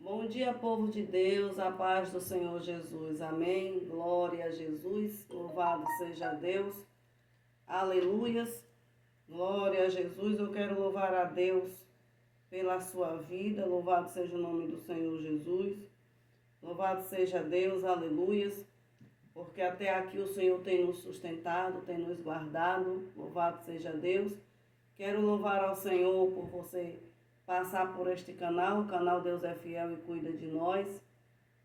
Bom dia, povo de Deus, a paz do Senhor Jesus, amém. Glória a Jesus, louvado seja Deus, aleluias, glória a Jesus. Eu quero louvar a Deus pela sua vida, louvado seja o nome do Senhor Jesus, louvado seja Deus, aleluias, porque até aqui o Senhor tem nos sustentado, tem nos guardado, louvado seja Deus. Quero louvar ao Senhor por você passar por este canal, o canal Deus é Fiel e Cuida de Nós.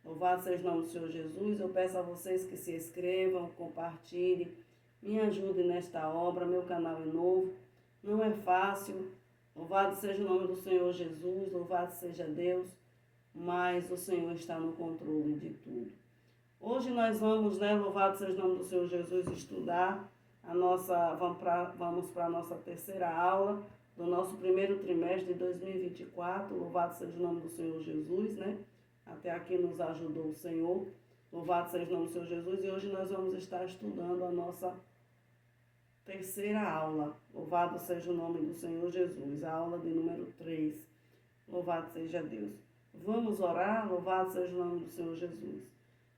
Louvado seja o nome do Senhor Jesus. Eu peço a vocês que se inscrevam, compartilhem, me ajudem nesta obra. Meu canal é novo, não é fácil. Louvado seja o nome do Senhor Jesus, louvado seja Deus, mas o Senhor está no controle de tudo. Hoje nós vamos, louvado seja o nome do Senhor Jesus, estudar vamos para a nossa terceira aula do nosso primeiro trimestre de 2024, louvado seja o nome do Senhor Jesus, Até aqui nos ajudou o Senhor, louvado seja o nome do Senhor Jesus, e hoje nós vamos estar estudando a nossa terceira aula, louvado seja o nome do Senhor Jesus, a aula de número 3, louvado seja Deus. Vamos orar, louvado seja o nome do Senhor Jesus.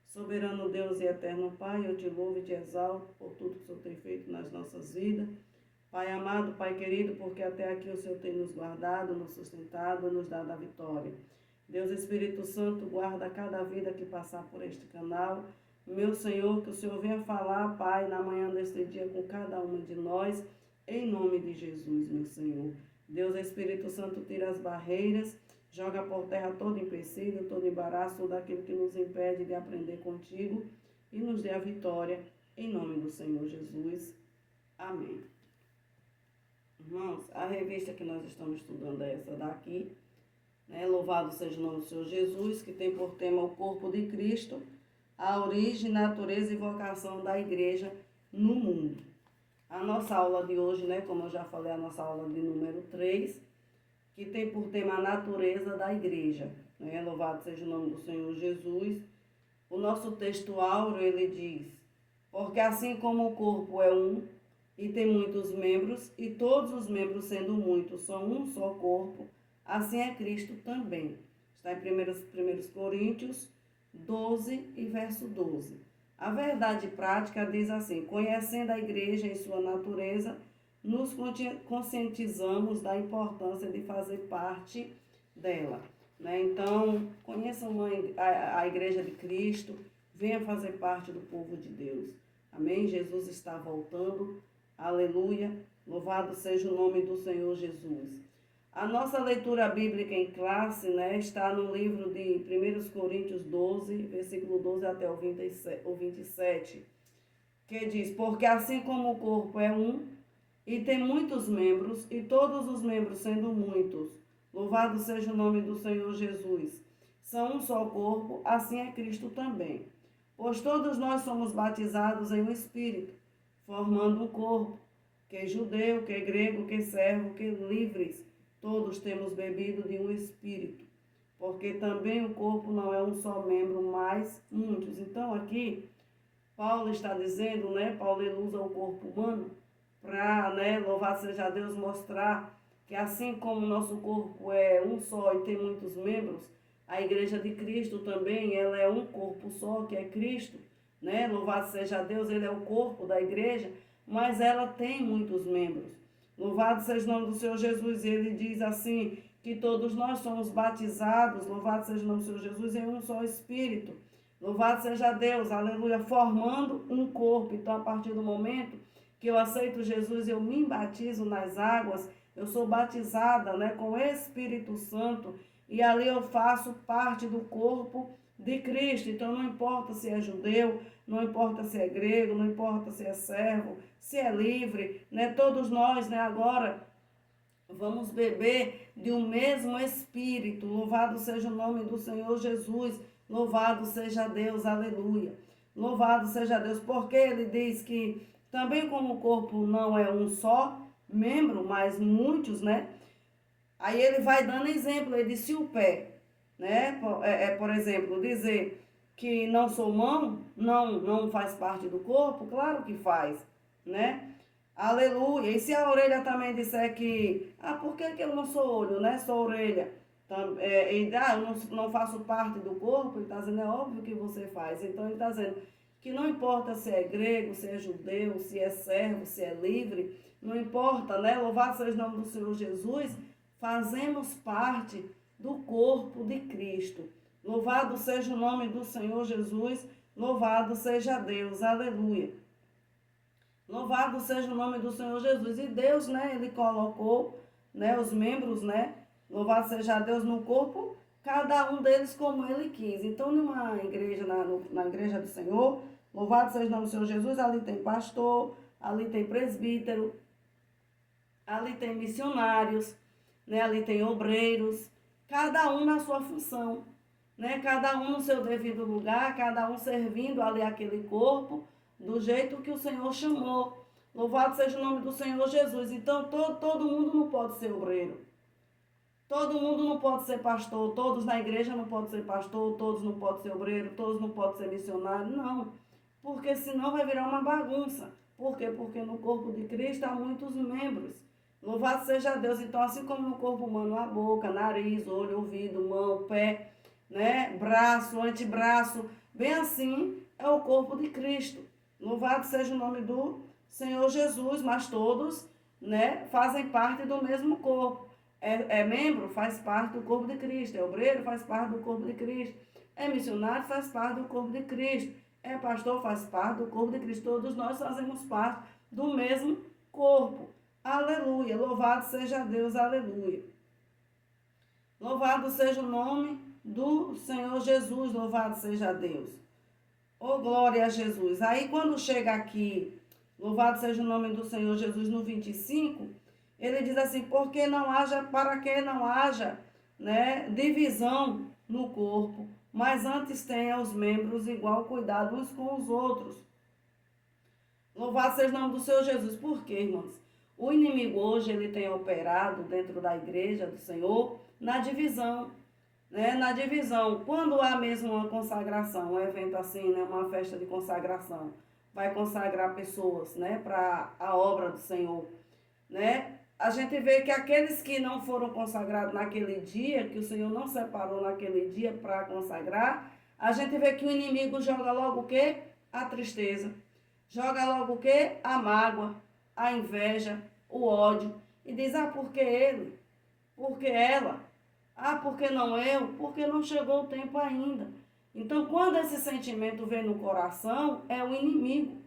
Soberano Deus e eterno Pai, eu te louvo e te exalto por tudo que o Senhor tem feito nas nossas vidas. Pai amado, Pai querido, porque até aqui o Senhor tem nos guardado, nos sustentado e nos dado a vitória. Deus Espírito Santo, guarda cada vida que passar por este canal. Meu Senhor, que o Senhor venha falar, Pai, na manhã deste dia com cada uma de nós, em nome de Jesus, meu Senhor. Deus Espírito Santo, tira as barreiras, joga por terra todo empecilho, todo embaraço, todo aquilo que nos impede de aprender contigo e nos dê a vitória, em nome do Senhor Jesus. Amém. Irmãos, a revista que nós estamos estudando é essa daqui, Louvado seja o nome do Senhor Jesus, que tem por tema o corpo de Cristo, a origem, natureza e vocação da igreja no mundo. A nossa aula de hoje, como eu já falei, a nossa aula de número 3, que tem por tema a natureza da igreja, Louvado seja o nome do Senhor Jesus. O nosso texto áureo, ele diz: porque assim como o corpo é um e tem muitos membros, e todos os membros sendo muitos são um só corpo, assim é Cristo também. Está em 1 Coríntios 12 e verso 12. A verdade prática diz assim: conhecendo a igreja em sua natureza, nos conscientizamos da importância de fazer parte dela. Então, conheçam a igreja de Cristo, venha fazer parte do povo de Deus. Amém? Jesus está voltando. Aleluia. Louvado seja o nome do Senhor Jesus. A nossa leitura bíblica em classe, está no livro de 1 Coríntios 12, versículo 12 até o 27, que diz: porque assim como o corpo é um e tem muitos membros, e todos os membros sendo muitos, louvado seja o nome do Senhor Jesus, são um só corpo, assim é Cristo também. Pois todos nós somos batizados em um Espírito, formando um corpo, que é judeu, que é grego, que é servo, que é livres, todos temos bebido de um Espírito, porque também o corpo não é um só membro, mas muitos. Então aqui, Paulo está dizendo, Paulo ele usa o corpo humano para, louvado seja Deus, mostrar que assim como o nosso corpo é um só e tem muitos membros, a igreja de Cristo também, ela é um corpo só, que é Cristo, Louvado seja Deus, ele é o corpo da igreja, mas ela tem muitos membros. Louvado seja o nome do Senhor Jesus, e ele diz assim, que todos nós somos batizados, louvado seja o nome do Senhor Jesus, em um só Espírito. Louvado seja Deus, aleluia, formando um corpo. Então, a partir do momento que eu aceito Jesus, eu me batizo nas águas, eu sou batizada, com o Espírito Santo, e ali eu faço parte do corpo de Cristo. Então, não importa se é judeu, não importa se é grego, não importa se é servo, se é livre, todos nós, agora vamos beber de um mesmo Espírito. Louvado seja o nome do Senhor Jesus, louvado seja Deus, aleluia. Louvado seja Deus, porque ele diz que também como o corpo não é um só membro, mas muitos, Aí ele vai dando exemplo, ele diz: se o pé, por exemplo, dizer que não sou mão, não faz parte do corpo, claro que faz, Aleluia. E se a orelha também disser que, por que eu não sou olho, sou orelha? Eu não faço parte do corpo, ele está dizendo, é óbvio que você faz. Então ele está dizendo que não importa se é grego, se é judeu, se é servo, se é livre, não importa, né? Louvado seja o nome do Senhor Jesus, fazemos parte do corpo de Cristo. Louvado seja o nome do Senhor Jesus, louvado seja Deus, aleluia. Louvado seja o nome do Senhor Jesus. E Deus, né, ele colocou, né, os membros, né, louvado seja Deus no corpo, cada um deles como ele quis. Então, numa igreja, na igreja do Senhor, louvado seja o nome do Senhor Jesus, ali tem pastor, ali tem presbítero, ali tem missionários, né, ali tem obreiros, cada um na sua função, né, cada um no seu devido lugar, cada um servindo ali aquele corpo, do jeito que o Senhor chamou. Louvado seja o nome do Senhor Jesus. Então, todo mundo não pode ser obreiro. Todo mundo não pode ser pastor. Todos na igreja não podem ser pastor. Todos não podem ser obreiro. Todos não podem ser missionário. Não. Porque senão vai virar uma bagunça. Por quê? Porque no corpo de Cristo há muitos membros. Louvado seja Deus. Então, assim como no corpo humano, a boca, nariz, olho, ouvido, mão, pé, né, braço, antebraço, bem assim é o corpo de Cristo. Louvado seja o nome do Senhor Jesus, mas todos, né, fazem parte do mesmo corpo. É membro, faz parte do corpo de Cristo. É obreiro, faz parte do corpo de Cristo. É missionário, faz parte do corpo de Cristo. É pastor, faz parte do corpo de Cristo. Todos nós fazemos parte do mesmo corpo. Aleluia. Louvado seja Deus, aleluia. Louvado seja o nome do Senhor Jesus, louvado seja Deus. Oh, glória a Jesus. Aí quando chega aqui, louvado seja o nome do Senhor Jesus no 25, ele diz assim, para que não haja, né, divisão no corpo, mas antes tenha os membros igual cuidado uns com os outros. Louvado seja o nome do Senhor Jesus. Por quê, irmãos? O inimigo hoje, ele tem operado dentro da igreja do Senhor na divisão. Né? Na divisão, quando há mesmo uma consagração, um evento assim, né? Uma festa de consagração, vai consagrar pessoas, né? Para a obra do Senhor. Né? A gente vê que aqueles que não foram consagrados naquele dia, que o Senhor não separou naquele dia para consagrar, a gente vê que o inimigo joga logo o quê? A tristeza. Joga logo o quê? A mágoa, a inveja, o ódio. E diz, por que ele? Por que ela? Por que não eu? Porque não chegou o tempo ainda. Então, quando esse sentimento vem no coração, é o inimigo.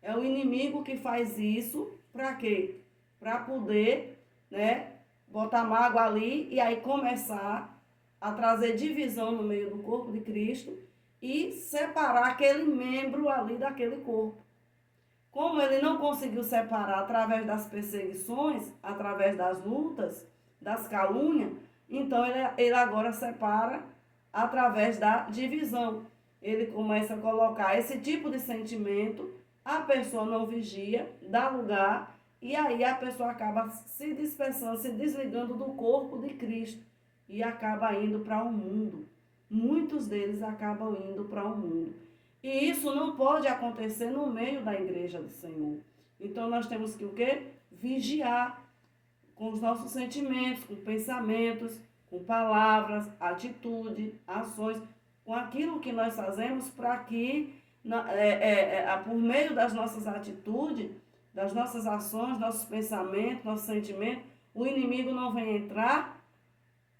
É o inimigo que faz isso para quê? Para poder, né, botar mágoa ali e aí começar a trazer divisão no meio do corpo de Cristo e separar aquele membro ali daquele corpo. Como ele não conseguiu separar através das perseguições, através das lutas, das calúnias, então ele agora separa através da divisão. Ele começa a colocar esse tipo de sentimento, a pessoa não vigia, dá lugar, e aí a pessoa acaba se dispersando, se desligando do corpo de Cristo e acaba indo para o mundo. Muitos deles acabam indo para o mundo. E isso não pode acontecer no meio da igreja do Senhor. Então nós temos que o quê? Vigiar com os nossos sentimentos, com pensamentos, com palavras, atitude, ações, com aquilo que nós fazemos para que, por meio das nossas atitudes, das nossas ações, nossos pensamentos, nossos sentimentos, o inimigo não venha entrar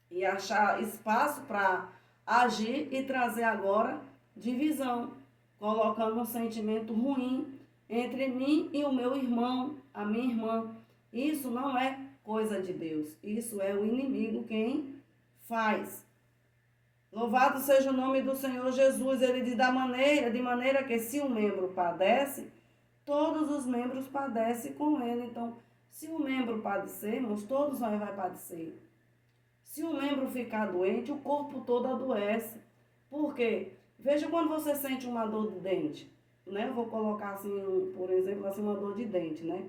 e achar espaço para agir e trazer agora divisão, colocando um sentimento ruim entre mim e o meu irmão, a minha irmã. Isso não é coisa de Deus. Isso é o inimigo quem faz. Louvado seja o nome do Senhor Jesus. Ele diz de maneira que se um membro padece, todos os membros padecem com ele. Então, se um membro padecer, irmãos, todos nós vai padecer. Se um membro ficar doente, o corpo todo adoece. Por quê? Veja quando você sente uma dor de dente, né? Eu vou colocar assim, por exemplo, assim, uma dor de dente, né?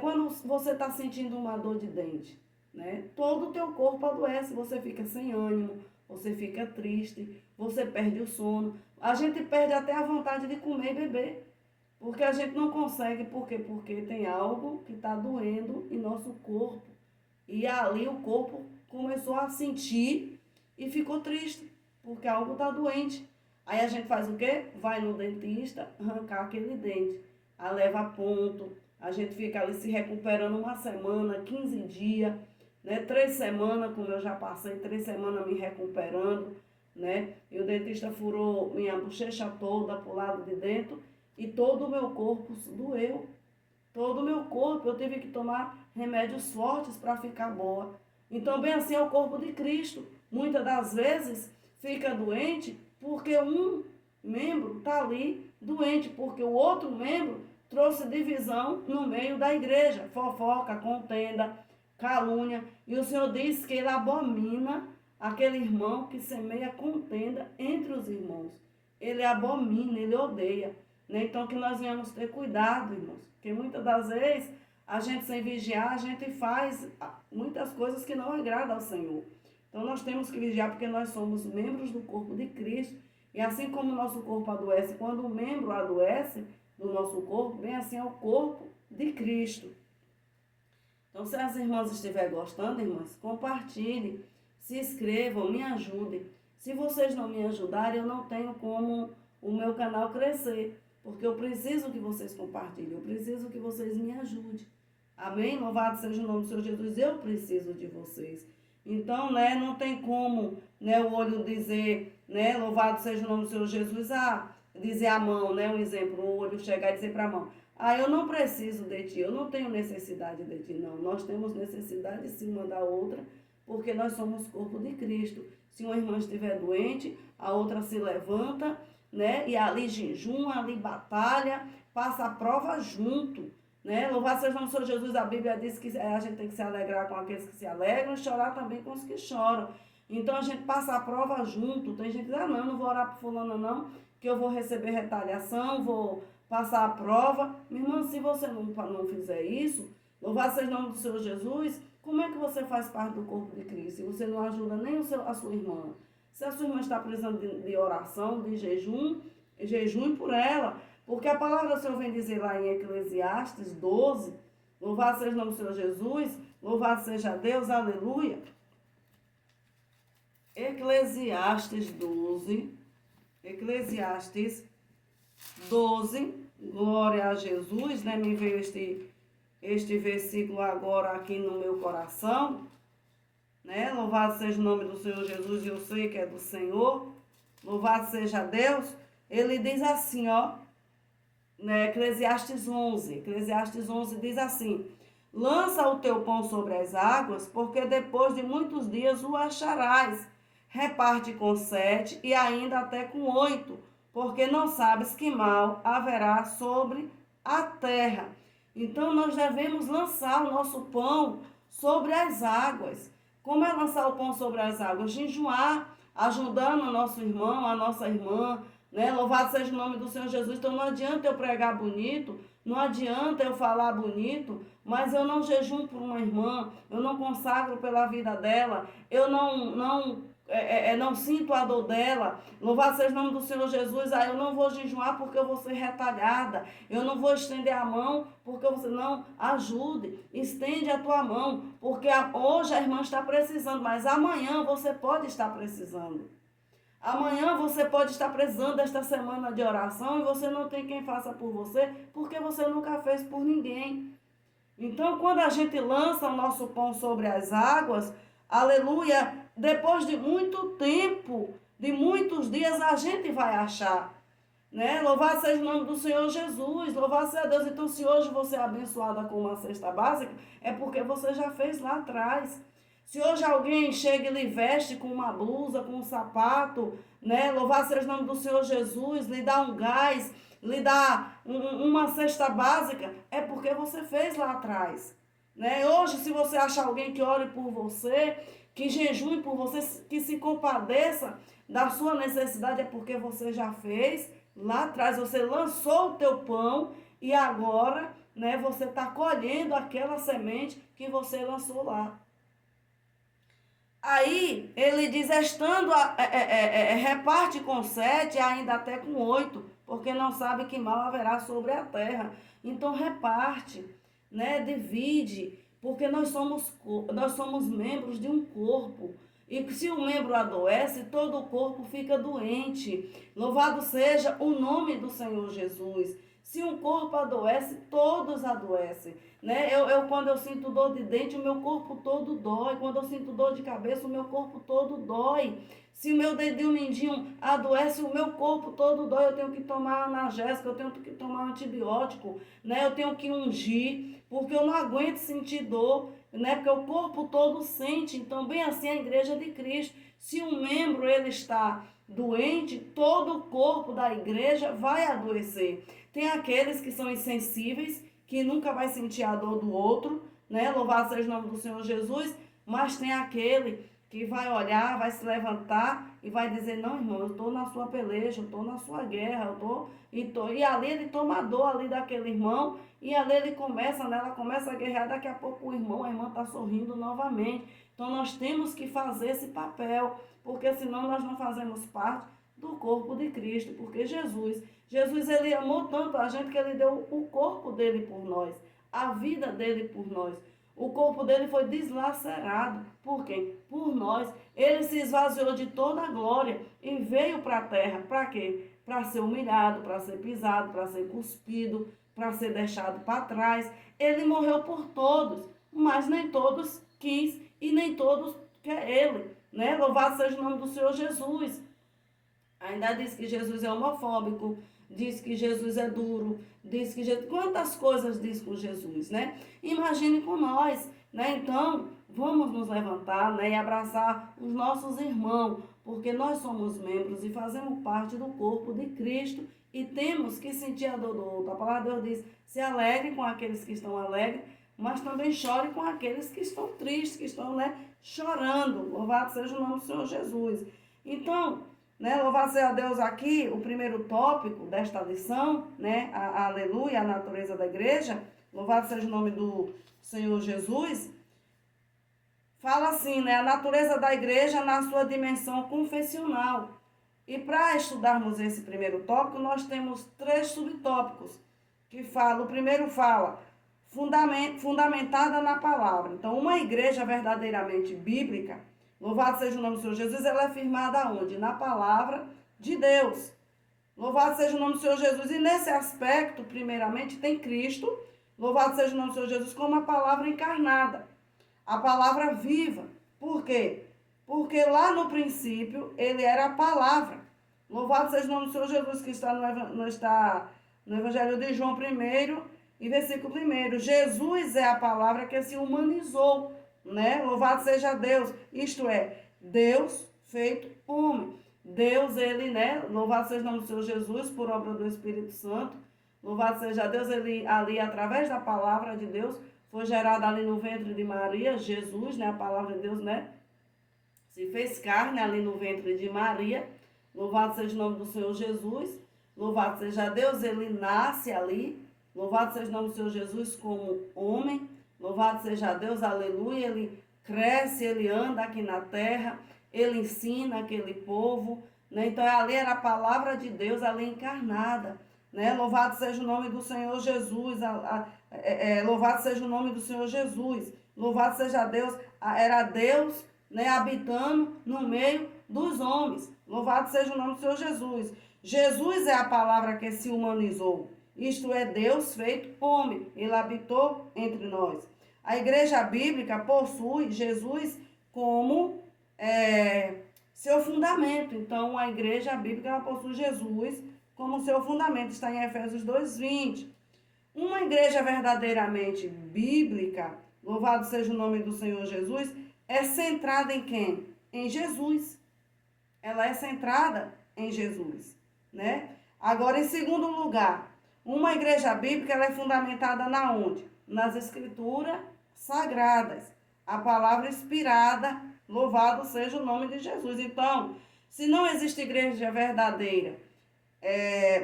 Quando você está sentindo uma dor de dente, né? Todo o teu corpo adoece, você fica sem ânimo, você fica triste, você perde o sono. A gente perde até a vontade de comer e beber, porque a gente não consegue, por quê? Porque tem algo que está doendo em nosso corpo. E ali o corpo começou a sentir e ficou triste, porque algo está doente. Aí a gente faz o quê? Vai no dentista arrancar aquele dente. Aí leva ponto, a gente fica ali se recuperando uma semana, 15 dias, né? 3 semanas, como eu já passei, 3 semanas me recuperando, né? E o dentista furou minha bochecha toda pro lado de dentro e todo o meu corpo doeu. Todo o meu corpo, eu tive que tomar remédios fortes para ficar boa. Então, bem assim é o corpo de Cristo. Muitas das vezes fica doente porque um membro está ali doente, porque o outro membro trouxe divisão no meio da igreja. Fofoca, contenda, calúnia. E o Senhor diz que ele abomina aquele irmão que semeia contenda entre os irmãos. Ele abomina, ele odeia. Né? Então, que nós venhamos ter cuidado, irmãos. Porque muitas das vezes, a gente sem vigiar, a gente faz muitas coisas que não agradam ao Senhor. Então, nós temos que vigiar porque nós somos membros do corpo de Cristo. E assim como o nosso corpo adoece, quando um membro adoece do nosso corpo, bem assim é o corpo de Cristo. Então, se as irmãs estiverem gostando, irmãs, compartilhem, se inscrevam, me ajudem. Se vocês não me ajudarem, eu não tenho como o meu canal crescer. Porque eu preciso que vocês compartilhem, eu preciso que vocês me ajudem. Amém? Louvado seja o nome do Senhor Jesus, eu preciso de vocês. Então, né, não tem como, né, o olho dizer, né, louvado seja o nome do Senhor Jesus, dizer a mão, né, um exemplo, o olho chegar e dizer para a mão, eu não preciso de ti, eu não tenho necessidade de ti, não. Nós temos necessidade sim uma da outra, porque nós somos corpo de Cristo. Se uma irmã estiver doente, a outra se levanta, né? E ali jejuma, ali batalha, passa a prova junto, né? Louvado seja o nome do Senhor Jesus, a Bíblia diz que a gente tem que se alegrar com aqueles que se alegram e chorar também com os que choram. Então a gente passa a prova junto. Tem gente que diz, não vou orar por fulano não, que eu vou receber retaliação, vou passar a prova. Minha irmã, se você não fizer isso, louvado seja o nome do Senhor Jesus, como é que você faz parte do corpo de Cristo? Se você não ajuda nem a sua irmã. Se a sua irmã está precisando de oração, de jejum por ela. Porque a palavra do Senhor vem dizer lá em Eclesiastes 12, louvado seja o nome do Senhor Jesus, louvado seja Deus, aleluia. Eclesiastes 12, glória a Jesus, né? Me veio este versículo agora aqui no meu coração. Né? Louvado seja o nome do Senhor Jesus, e eu sei que é do Senhor. Louvado seja Deus. Ele diz assim, né? Eclesiastes 11 diz assim: lança o teu pão sobre as águas, porque depois de muitos dias o acharás. Reparte com 7 e ainda até com 8, porque não sabes que mal haverá sobre a terra. Então nós devemos lançar o nosso pão sobre as águas. Como é lançar o pão sobre as águas? Jejuar, ajudando o nosso irmão, a nossa irmã, né? Louvado seja o nome do Senhor Jesus. Então não adianta eu pregar bonito, não adianta eu falar bonito, mas eu não jejuo por uma irmã, eu não consagro pela vida dela, eu não sinto a dor dela. Louvado seja o nome do Senhor Jesus. Eu não vou jejuar porque eu vou ser retalhada. Eu não vou estender a mão porque você não ajude. Estende a tua mão, porque hoje a irmã está precisando, mas amanhã você pode estar precisando. Amanhã você pode estar precisando desta semana de oração e você não tem quem faça por você porque você nunca fez por ninguém. Então, quando a gente lança o nosso pão sobre as águas, aleluia, depois de muito tempo, de muitos dias, a gente vai achar, né? Louvado seja o nome do Senhor Jesus, louvado seja Deus. Então, se hoje você é abençoada com uma cesta básica, é porque você já fez lá atrás. Se hoje alguém chega e lhe veste com uma blusa, com um sapato, né? Louvado seja o nome do Senhor Jesus, lhe dá um gás, lhe dá uma cesta básica, é porque você fez lá atrás. Né? Hoje, se você achar alguém que ore por você, que jejue por você, que se compadeça da sua necessidade, é porque você já fez lá atrás. Você lançou o teu pão e agora, né, você está colhendo aquela semente que você lançou lá. Aí, ele diz, reparte com 7, ainda até com 8, porque não sabe que mal haverá sobre a terra. Então, reparte, né, divide, porque nós somos membros de um corpo. E se o membro adoece, todo o corpo fica doente. Louvado seja o nome do Senhor Jesus. Se um corpo adoece, todos adoecem. Né? Quando eu sinto dor de dente, o meu corpo todo dói. Quando eu sinto dor de cabeça, o meu corpo todo dói. Se o meu dedinho mindinho adoece, o meu corpo todo dói. Eu tenho que tomar analgésico, eu tenho que tomar antibiótico, né? Eu tenho que ungir, porque eu não aguento sentir dor, né? Porque o corpo todo sente. Então, bem assim a igreja de Cristo. Se um membro ele está doente, todo o corpo da igreja vai adoecer. Tem aqueles que são insensíveis, que nunca vai sentir a dor do outro, né? Louvado seja o nome do Senhor Jesus. Mas tem aquele que vai olhar, vai se levantar e vai dizer, não, irmão, eu estou na sua peleja, eu estou na sua guerra, e ali ele toma a dor ali daquele irmão, e ali ele começa, né? Ela começa a guerrear, daqui a pouco o irmão, a irmã está sorrindo novamente. Então nós temos que fazer esse papel, porque senão nós não fazemos parte do corpo de Cristo, porque Jesus ele amou tanto a gente que ele deu o corpo dele por nós, a vida dele por nós. O corpo dele foi deslacerado. Por quem? Por nós. Ele se esvaziou de toda a glória e veio para a terra. Para quê? Para ser humilhado, para ser pisado, para ser cuspido, para ser deixado para trás. Ele morreu por todos, mas nem todos quis e nem todos quer ele. Né? Louvado seja o nome do Senhor Jesus. Ainda diz que Jesus é homofóbico, diz que Jesus é duro, diz que Jesus... Quantas coisas diz com Jesus, né? Imagine com nós, né? Então, vamos nos levantar, né? E abraçar os nossos irmãos, porque nós somos membros e fazemos parte do corpo de Cristo e temos que sentir a dor do outro. A palavra de Deus diz, se alegre com aqueles que estão alegres, mas também chore com aqueles que estão tristes, que estão, né, chorando. Louvado seja o nome do Senhor Jesus. Então, né, louvado seja Deus aqui, o primeiro tópico desta lição, né, aleluia, a natureza da igreja, louvado seja o nome do Senhor Jesus, fala assim, né, a natureza da igreja na sua dimensão confessional. E para estudarmos esse primeiro tópico, nós temos 3 subtópicos, que falam, o primeiro fala, fundamentada na palavra. Então, uma igreja verdadeiramente bíblica, louvado seja o nome do Senhor Jesus, ela é firmada onde? Na palavra de Deus. Louvado seja o nome do Senhor Jesus. E nesse aspecto, primeiramente, tem Cristo, louvado seja o nome do Senhor Jesus, como a palavra encarnada, a palavra viva. Por quê? Porque lá no princípio, ele era a palavra. Louvado seja o nome do Senhor Jesus, que está no Evangelho de João 1, e versículo 1. Jesus é a palavra que se humanizou, né? Louvado seja Deus, isto é, Deus feito homem. Deus, ele, né? Louvado seja o nome do Senhor Jesus, por obra do Espírito Santo. Louvado seja Deus, ele ali, através da palavra de Deus, foi gerado ali no ventre de Maria, Jesus, né? A palavra de Deus, né? Se fez carne ali no ventre de Maria. Louvado seja o nome do Senhor Jesus. Louvado seja Deus, ele nasce ali. Louvado seja o nome do Senhor Jesus como homem. Louvado seja Deus, aleluia, ele cresce, ele anda aqui na terra, ele ensina aquele povo, né? Então ali era a palavra de Deus, ali encarnada, né? Louvado seja o nome do Senhor Jesus, louvado seja o nome do Senhor Jesus, louvado seja Deus, era Deus, né, habitando no meio dos homens, louvado seja o nome do Senhor Jesus. Jesus é a palavra que se humanizou. Isto é, Deus feito homem. Ele habitou entre nós. A igreja bíblica possui Jesus como seu fundamento. Então, a igreja bíblica ela possui Jesus como seu fundamento. Está em Efésios 2:20. Uma igreja verdadeiramente bíblica, louvado seja o nome do Senhor Jesus, é centrada em quem? Em Jesus. Ela é centrada em Jesus, né? Agora, em segundo lugar, uma igreja bíblica ela é fundamentada na onde? Nas escrituras sagradas. A palavra inspirada, louvado seja o nome de Jesus. Então, se não existe igreja verdadeira,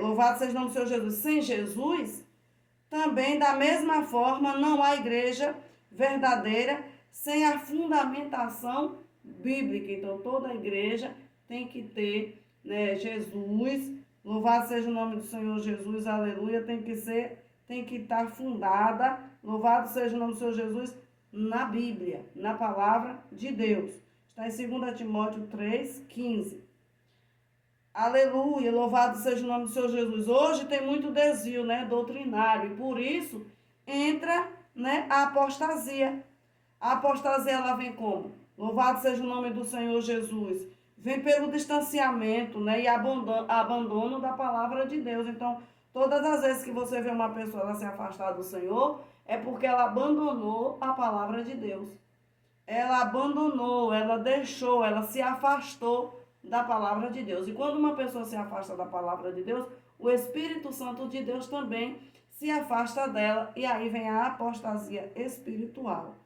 louvado seja o nome do Senhor Jesus, sem Jesus, também da mesma forma não há igreja verdadeira sem a fundamentação bíblica. Então, toda igreja tem que ter, né, Jesus. Louvado seja o nome do Senhor Jesus, aleluia, tem que estar fundada, louvado seja o nome do Senhor Jesus, na Bíblia, na palavra de Deus. Está em 2 Timóteo 3,15. Aleluia, louvado seja o nome do Senhor Jesus. Hoje tem muito desvio, né, doutrinário, e por isso entra, né, a apostasia. A apostasia, ela vem como? Louvado seja o nome do Senhor Jesus. Vem pelo distanciamento, né, e abandono da palavra de Deus. Então, todas as vezes que você vê uma pessoa ela se afastar do Senhor, é porque ela abandonou a palavra de Deus. Ela abandonou, ela deixou, ela se afastou da palavra de Deus. E quando uma pessoa se afasta da palavra de Deus, o Espírito Santo de Deus também se afasta dela. E aí vem a apostasia espiritual.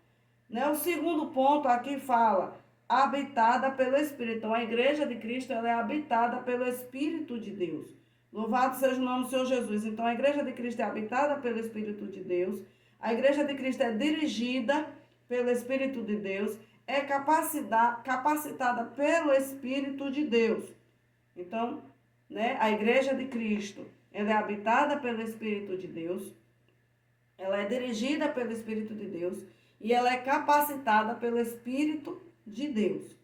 Né? O segundo ponto aqui fala, habitada pelo Espírito. Então, a igreja de Cristo ela é habitada pelo Espírito de Deus. Louvado seja o nome do Senhor Jesus. Então, a igreja de Cristo é habitada pelo Espírito de Deus. A igreja de Cristo é dirigida pelo Espírito de Deus, é capacitada pelo Espírito de Deus. Então, né, a igreja de Cristo, ela é habitada pelo Espírito de Deus, ela é dirigida pelo Espírito de Deus e ela é capacitada pelo Espírito de Deus.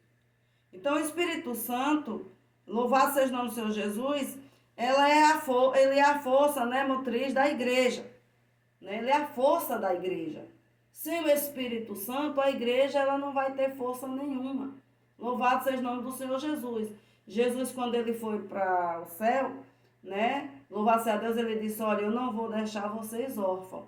Então, o Espírito Santo, louvado seja o nome do Senhor Jesus, ele é a força, né, motriz da igreja. Né? Ele é a força da igreja. Sem o Espírito Santo, a igreja ela não vai ter força nenhuma. Louvado seja o nome do Senhor Jesus. Jesus, quando ele foi para o céu, né? Louvado seja Deus, ele disse, olha, eu não vou deixar vocês órfãos.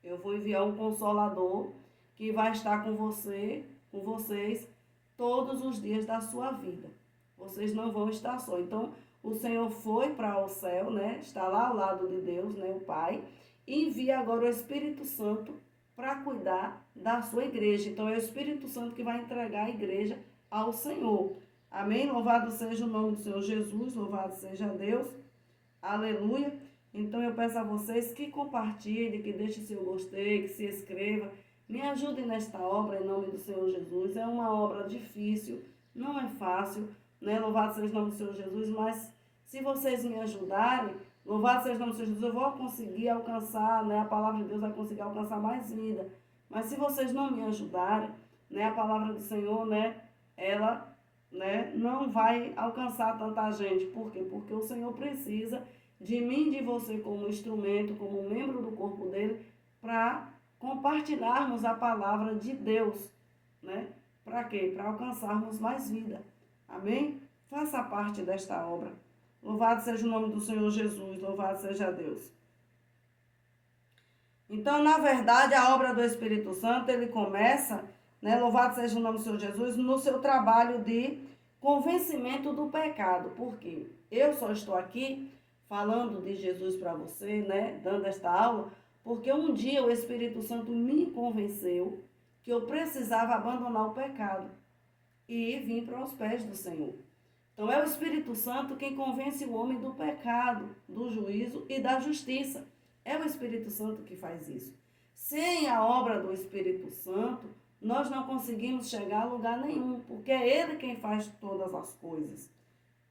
Eu vou enviar um Consolador que vai estar com vocês, todos os dias da sua vida. Vocês não vão estar só. Então, o Senhor foi para o céu, né? Está lá ao lado de Deus, né? O Pai. E envia agora o Espírito Santo para cuidar da sua igreja. Então, é o Espírito Santo que vai entregar a igreja ao Senhor. Amém? Louvado seja o nome do Senhor Jesus, louvado seja Deus. Aleluia. Então, eu peço a vocês que compartilhem, que deixem seu gostei, que se inscreva. Me ajudem nesta obra em nome do Senhor Jesus. É uma obra difícil, não é fácil, né? Louvado seja o nome do Senhor Jesus, mas se vocês me ajudarem, louvado seja o nome do Senhor Jesus, eu vou conseguir alcançar, né? A palavra de Deus vai conseguir alcançar mais vida. Mas se vocês não me ajudarem, né? A palavra do Senhor, né? Ela, né? Não vai alcançar tanta gente. Por quê? Porque o Senhor precisa de mim e de você como instrumento, como membro do corpo dele, para compartilharmos a palavra de Deus, né? Para quê? Para alcançarmos mais vida. Amém? Faça parte desta obra. Louvado seja o nome do Senhor Jesus, louvado seja Deus. Então, na verdade, a obra do Espírito Santo, ele começa, né, louvado seja o nome do Senhor Jesus, no seu trabalho de convencimento do pecado. Por quê? Eu só estou aqui falando de Jesus para você, né, dando esta aula, porque um dia o Espírito Santo me convenceu que eu precisava abandonar o pecado e vir para os pés do Senhor. Então, é o Espírito Santo quem convence o homem do pecado, do juízo e da justiça. É o Espírito Santo que faz isso. Sem a obra do Espírito Santo, nós não conseguimos chegar a lugar nenhum, porque é Ele quem faz todas as coisas.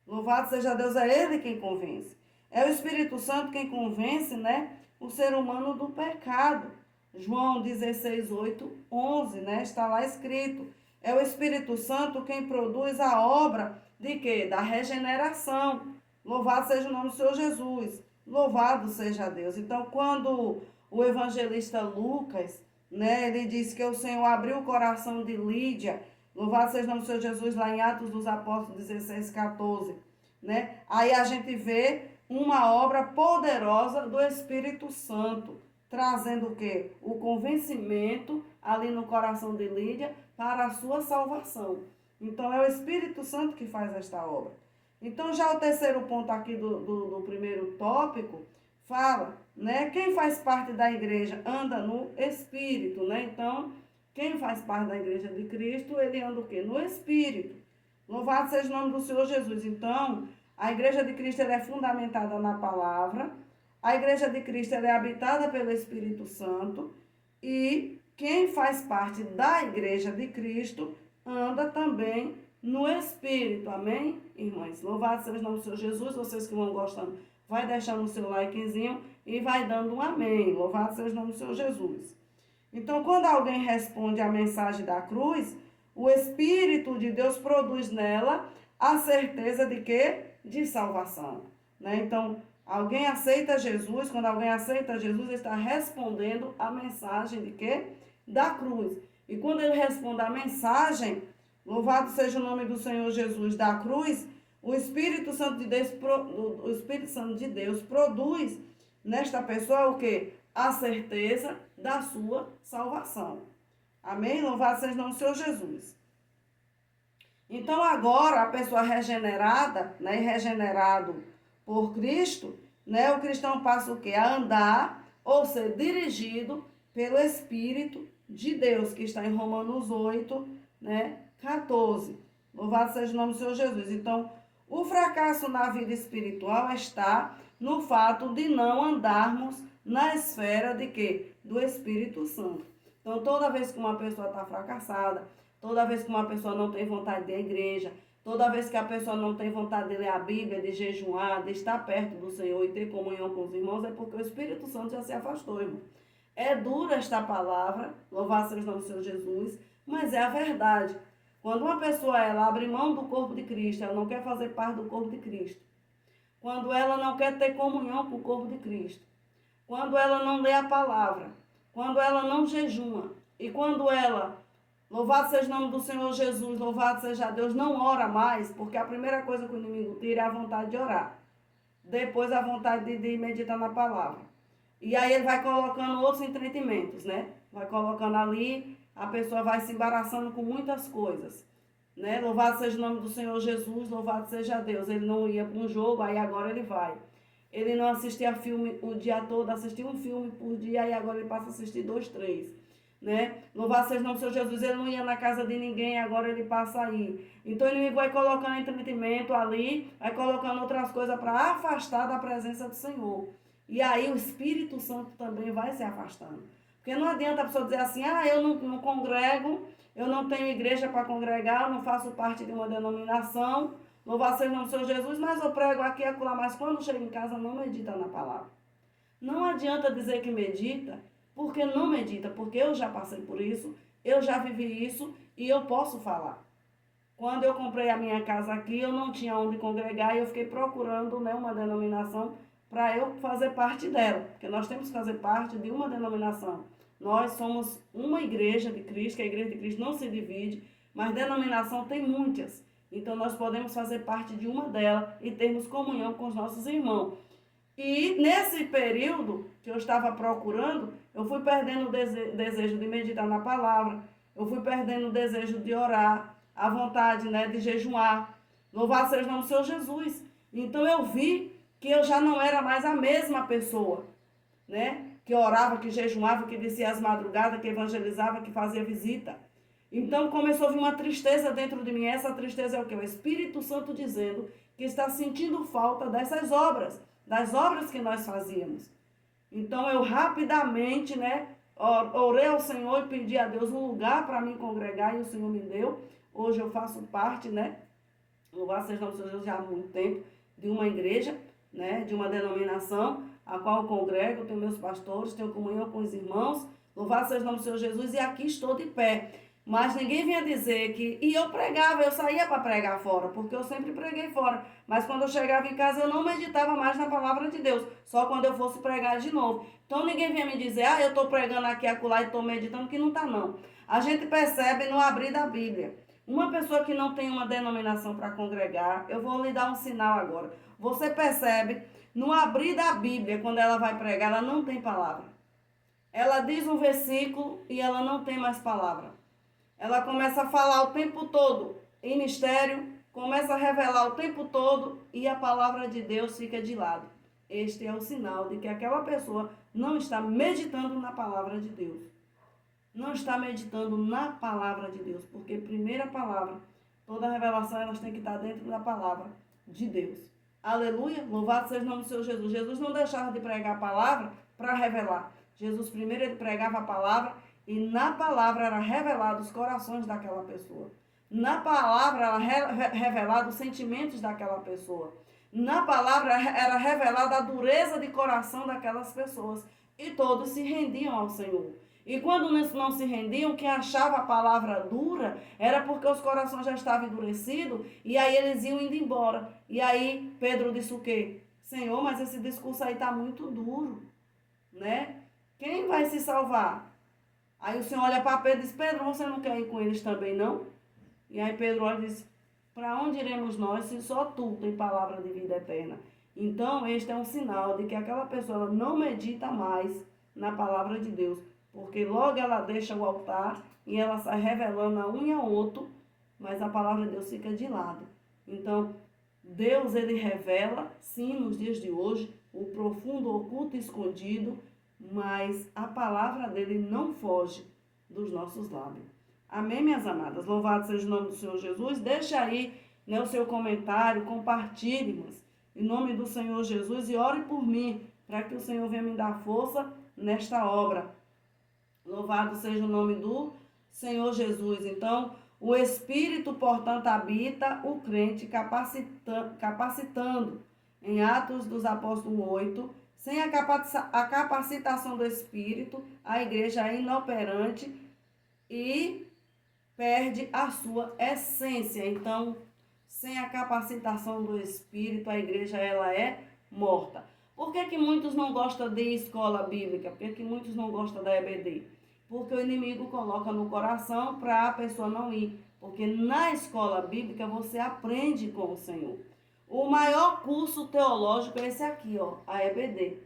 Louvado seja Deus, é Ele quem convence. É o Espírito Santo quem convence, né, o ser humano do pecado. João 16, 8, 11, né, está lá escrito. É o Espírito Santo quem produz a obra de quê? Da regeneração. Louvado seja o nome do Senhor Jesus. Louvado seja Deus. Então, quando o evangelista Lucas, né, ele diz que o Senhor abriu o coração de Lídia, louvado seja o nome do Senhor Jesus, lá em Atos dos Apóstolos 16, 14, né? Aí a gente vê uma obra poderosa do Espírito Santo, trazendo o quê? O convencimento ali no coração de Lídia para a sua salvação. Então, é o Espírito Santo que faz esta obra. Então, já o terceiro ponto aqui do primeiro tópico, fala, né? Quem faz parte da igreja anda no Espírito, né? Então, quem faz parte da igreja de Cristo, ele anda o quê? No Espírito. Louvado seja o nome do Senhor Jesus. Então, a igreja de Cristo ela é fundamentada na palavra, a igreja de Cristo ela é habitada pelo Espírito Santo e quem faz parte da igreja de Cristo anda também no Espírito, amém, irmãs? Louvado seja o nome do Senhor Jesus, vocês que vão gostando, vai deixando o seu likezinho e vai dando um amém, louvado seja o nome do Senhor Jesus. Então, quando alguém responde à mensagem da cruz, o Espírito de Deus produz nela a certeza de quê? De salvação. Né? Então, alguém aceita Jesus, quando alguém aceita Jesus, ele está respondendo à mensagem de quê? Da cruz. E quando ele responde à mensagem, louvado seja o nome do Senhor Jesus, da cruz, o Espírito Santo de Deus produz nesta pessoa o quê? A certeza da sua salvação. Amém? Louvado seja o nome do Senhor Jesus. Então agora a pessoa regenerada, né, regenerado por Cristo, né, o cristão passa o quê? A andar ou ser dirigido pelo Espírito de Deus, que está em Romanos 8, né, 14. Louvado seja o nome do Senhor Jesus. Então, o fracasso na vida espiritual está no fato de não andarmos na esfera de quê? Do Espírito Santo. Então, toda vez que uma pessoa está fracassada, toda vez que uma pessoa não tem vontade de ir à igreja, toda vez que a pessoa não tem vontade de ler a Bíblia, de jejuar, de estar perto do Senhor e ter comunhão com os irmãos, é porque o Espírito Santo já se afastou, irmão. É dura esta palavra, louvado seja o nome do Senhor Jesus, mas é a verdade. Quando uma pessoa ela abre mão do corpo de Cristo, ela não quer fazer parte do corpo de Cristo. Quando ela não quer ter comunhão com o corpo de Cristo. Quando ela não lê a palavra. Quando ela não jejuma. E quando ela, louvado seja o nome do Senhor Jesus, louvado seja Deus, não ora mais, porque a primeira coisa que o inimigo tira é a vontade de orar. Depois a vontade de meditar na palavra. E aí ele vai colocando outros entretimentos, né? Vai colocando ali, a pessoa vai se embaraçando com muitas coisas, né? Louvado seja o nome do Senhor Jesus, louvado seja Deus. Ele não ia para um jogo, aí agora ele vai. Ele não assistia filme o dia todo, assistia um filme por dia, aí agora ele passa a assistir 2, 3. Né? Louvado seja o nome do Senhor Jesus, ele não ia na casa de ninguém, agora ele passa aí. Então o inimigo vai colocando entretenimento ali, vai colocando outras coisas para afastar da presença do Senhor. E aí o Espírito Santo também vai se afastando. Porque não adianta a pessoa dizer assim, eu não congrego, eu não tenho igreja para congregar, eu não faço parte de uma denominação, louvado seja o nome do Senhor Jesus, mas eu prego aqui e acolá, mas quando chega em casa não medita na palavra. Não adianta dizer que medita, porque não medita, porque eu já passei por isso, eu já vivi isso e eu posso falar. Quando eu comprei a minha casa aqui, eu não tinha onde congregar e eu fiquei procurando, né, uma denominação para eu fazer parte dela, porque nós temos que fazer parte de uma denominação. Nós somos uma igreja de Cristo, que a igreja de Cristo não se divide, mas denominação tem muitas. Então nós podemos fazer parte de uma delas e termos comunhão com os nossos irmãos. E nesse período que eu estava procurando, eu fui perdendo o desejo de meditar na palavra, eu fui perdendo o desejo de orar, a vontade, né, de jejuar. Louvado seja o nome do Senhor Jesus. Então eu vi que eu já não era mais a mesma pessoa, né? Que orava, que jejuava, que descia às madrugadas, que evangelizava, que fazia visita. Então começou a vir uma tristeza dentro de mim. Essa tristeza é o quê? O Espírito Santo dizendo que está sentindo falta dessas obras, das obras que nós fazíamos. Então eu rapidamente, né, orei ao Senhor e pedi a Deus um lugar para me congregar e o Senhor me deu. Hoje eu faço parte, né, louvado seja o nome do Senhor Jesus, já há muito tempo, de uma igreja, né, de uma denominação, a qual eu congrego, tenho meus pastores, tenho comunhão com os irmãos, louvado seja o nome do Senhor Jesus, e aqui estou de pé. Mas ninguém vinha dizer que... E eu pregava, eu saía para pregar fora, porque eu sempre preguei fora. Mas quando eu chegava em casa, eu não meditava mais na palavra de Deus, só quando eu fosse pregar de novo. Então ninguém vinha me dizer, eu estou pregando aqui, acolá e estou meditando, que não está não. A gente percebe no abrir da Bíblia. Uma pessoa que não tem uma denominação para congregar, eu vou lhe dar um sinal agora. Você percebe, no abrir da Bíblia, quando ela vai pregar, ela não tem palavra. Ela diz um versículo e ela não tem mais palavra. Ela começa a falar o tempo todo em mistério, começa a revelar o tempo todo e a palavra de Deus fica de lado. Este é o sinal de que aquela pessoa não está meditando na palavra de Deus. Não está meditando na palavra de Deus, porque primeira palavra, toda revelação elas têm que estar dentro da palavra de Deus. Aleluia, louvado seja o nome do Senhor Jesus. Jesus não deixava de pregar a palavra para revelar. Jesus primeiro ele pregava a palavra e na palavra era revelado os corações daquela pessoa. Na palavra era revelado os sentimentos daquela pessoa. Na palavra era revelada a dureza de coração daquelas pessoas. E todos se rendiam ao Senhor. E quando não se rendiam, quem achava a palavra dura era porque os corações já estavam endurecidos e aí eles iam indo embora. E aí Pedro disse o quê? Senhor, mas esse discurso aí está muito duro, né? Quem vai se salvar? Aí o Senhor olha para Pedro e diz, Pedro, você não quer ir com eles também, não? E aí Pedro olha e diz, para onde iremos nós se só tu tem palavra de vida eterna? Então, este é um sinal de que aquela pessoa não medita mais na palavra de Deus, porque logo ela deixa o altar e ela sai revelando a um e ao outro, mas a palavra de Deus fica de lado. Então, Deus, ele revela, sim, nos dias de hoje, o profundo, oculto e escondido, mas a palavra dele não foge dos nossos lábios. Amém, minhas amadas? Louvado seja o nome do Senhor Jesus. Deixa aí, né, o seu comentário, compartilhe, mas em nome do Senhor Jesus, e ore por mim, para que o Senhor venha me dar força nesta obra. Louvado seja o nome do Senhor Jesus. Então, o Espírito, portanto, habita o crente, capacitando. Em Atos dos Apóstolos 8, sem a capacitação do Espírito, a igreja é inoperante e perde a sua essência. Então, sem a capacitação do Espírito, a igreja ela é morta. Por que muitos não gostam de escola bíblica? Por que muitos não gostam da EBD? Porque o inimigo coloca no coração para a pessoa não ir. Porque na escola bíblica você aprende com o Senhor. O maior curso teológico é esse aqui, ó, a EBD,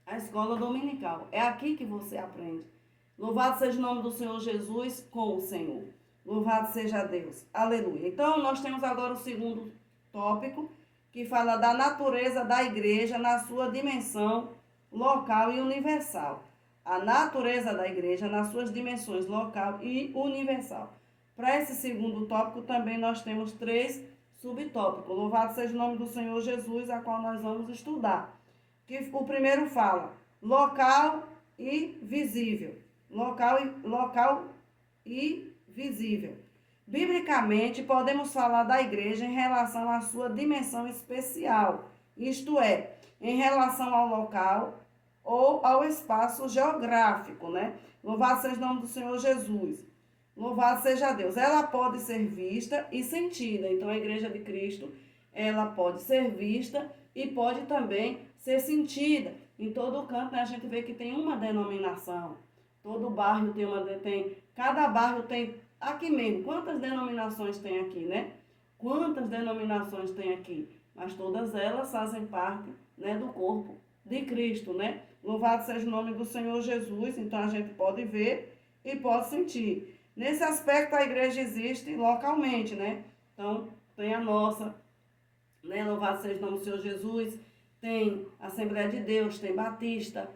a escola dominical. É aqui que você aprende. Louvado seja o nome do Senhor Jesus com o Senhor. Louvado seja Deus. Aleluia. Então, nós temos agora o segundo tópico, que fala da natureza da igreja na sua dimensão local e universal. A natureza da igreja nas suas dimensões local e universal. Para esse segundo tópico, também nós temos 3 subtópicos. Louvado seja o nome do Senhor Jesus, a qual nós vamos estudar. Que o primeiro fala local e visível. Local e visível. Biblicamente, podemos falar da igreja em relação à sua dimensão especial, isto é, em relação ao local ou ao espaço geográfico, né? Louvado seja o nome do Senhor Jesus. Louvado seja Deus. Ela pode ser vista e sentida. Então, a igreja de Cristo, ela pode ser vista e pode também ser sentida. Em todo canto, né, a gente vê que tem uma denominação. Todo bairro cada bairro tem, aqui mesmo, quantas denominações tem aqui, né? Quantas denominações tem aqui? Mas todas elas fazem parte, né, do corpo de Cristo, né? Louvado seja o nome do Senhor Jesus. Então a gente pode ver e pode sentir. Nesse aspecto a igreja existe localmente, né? Então tem a nossa, né? Louvado seja o nome do Senhor Jesus. Tem Assembleia de Deus, tem Batista,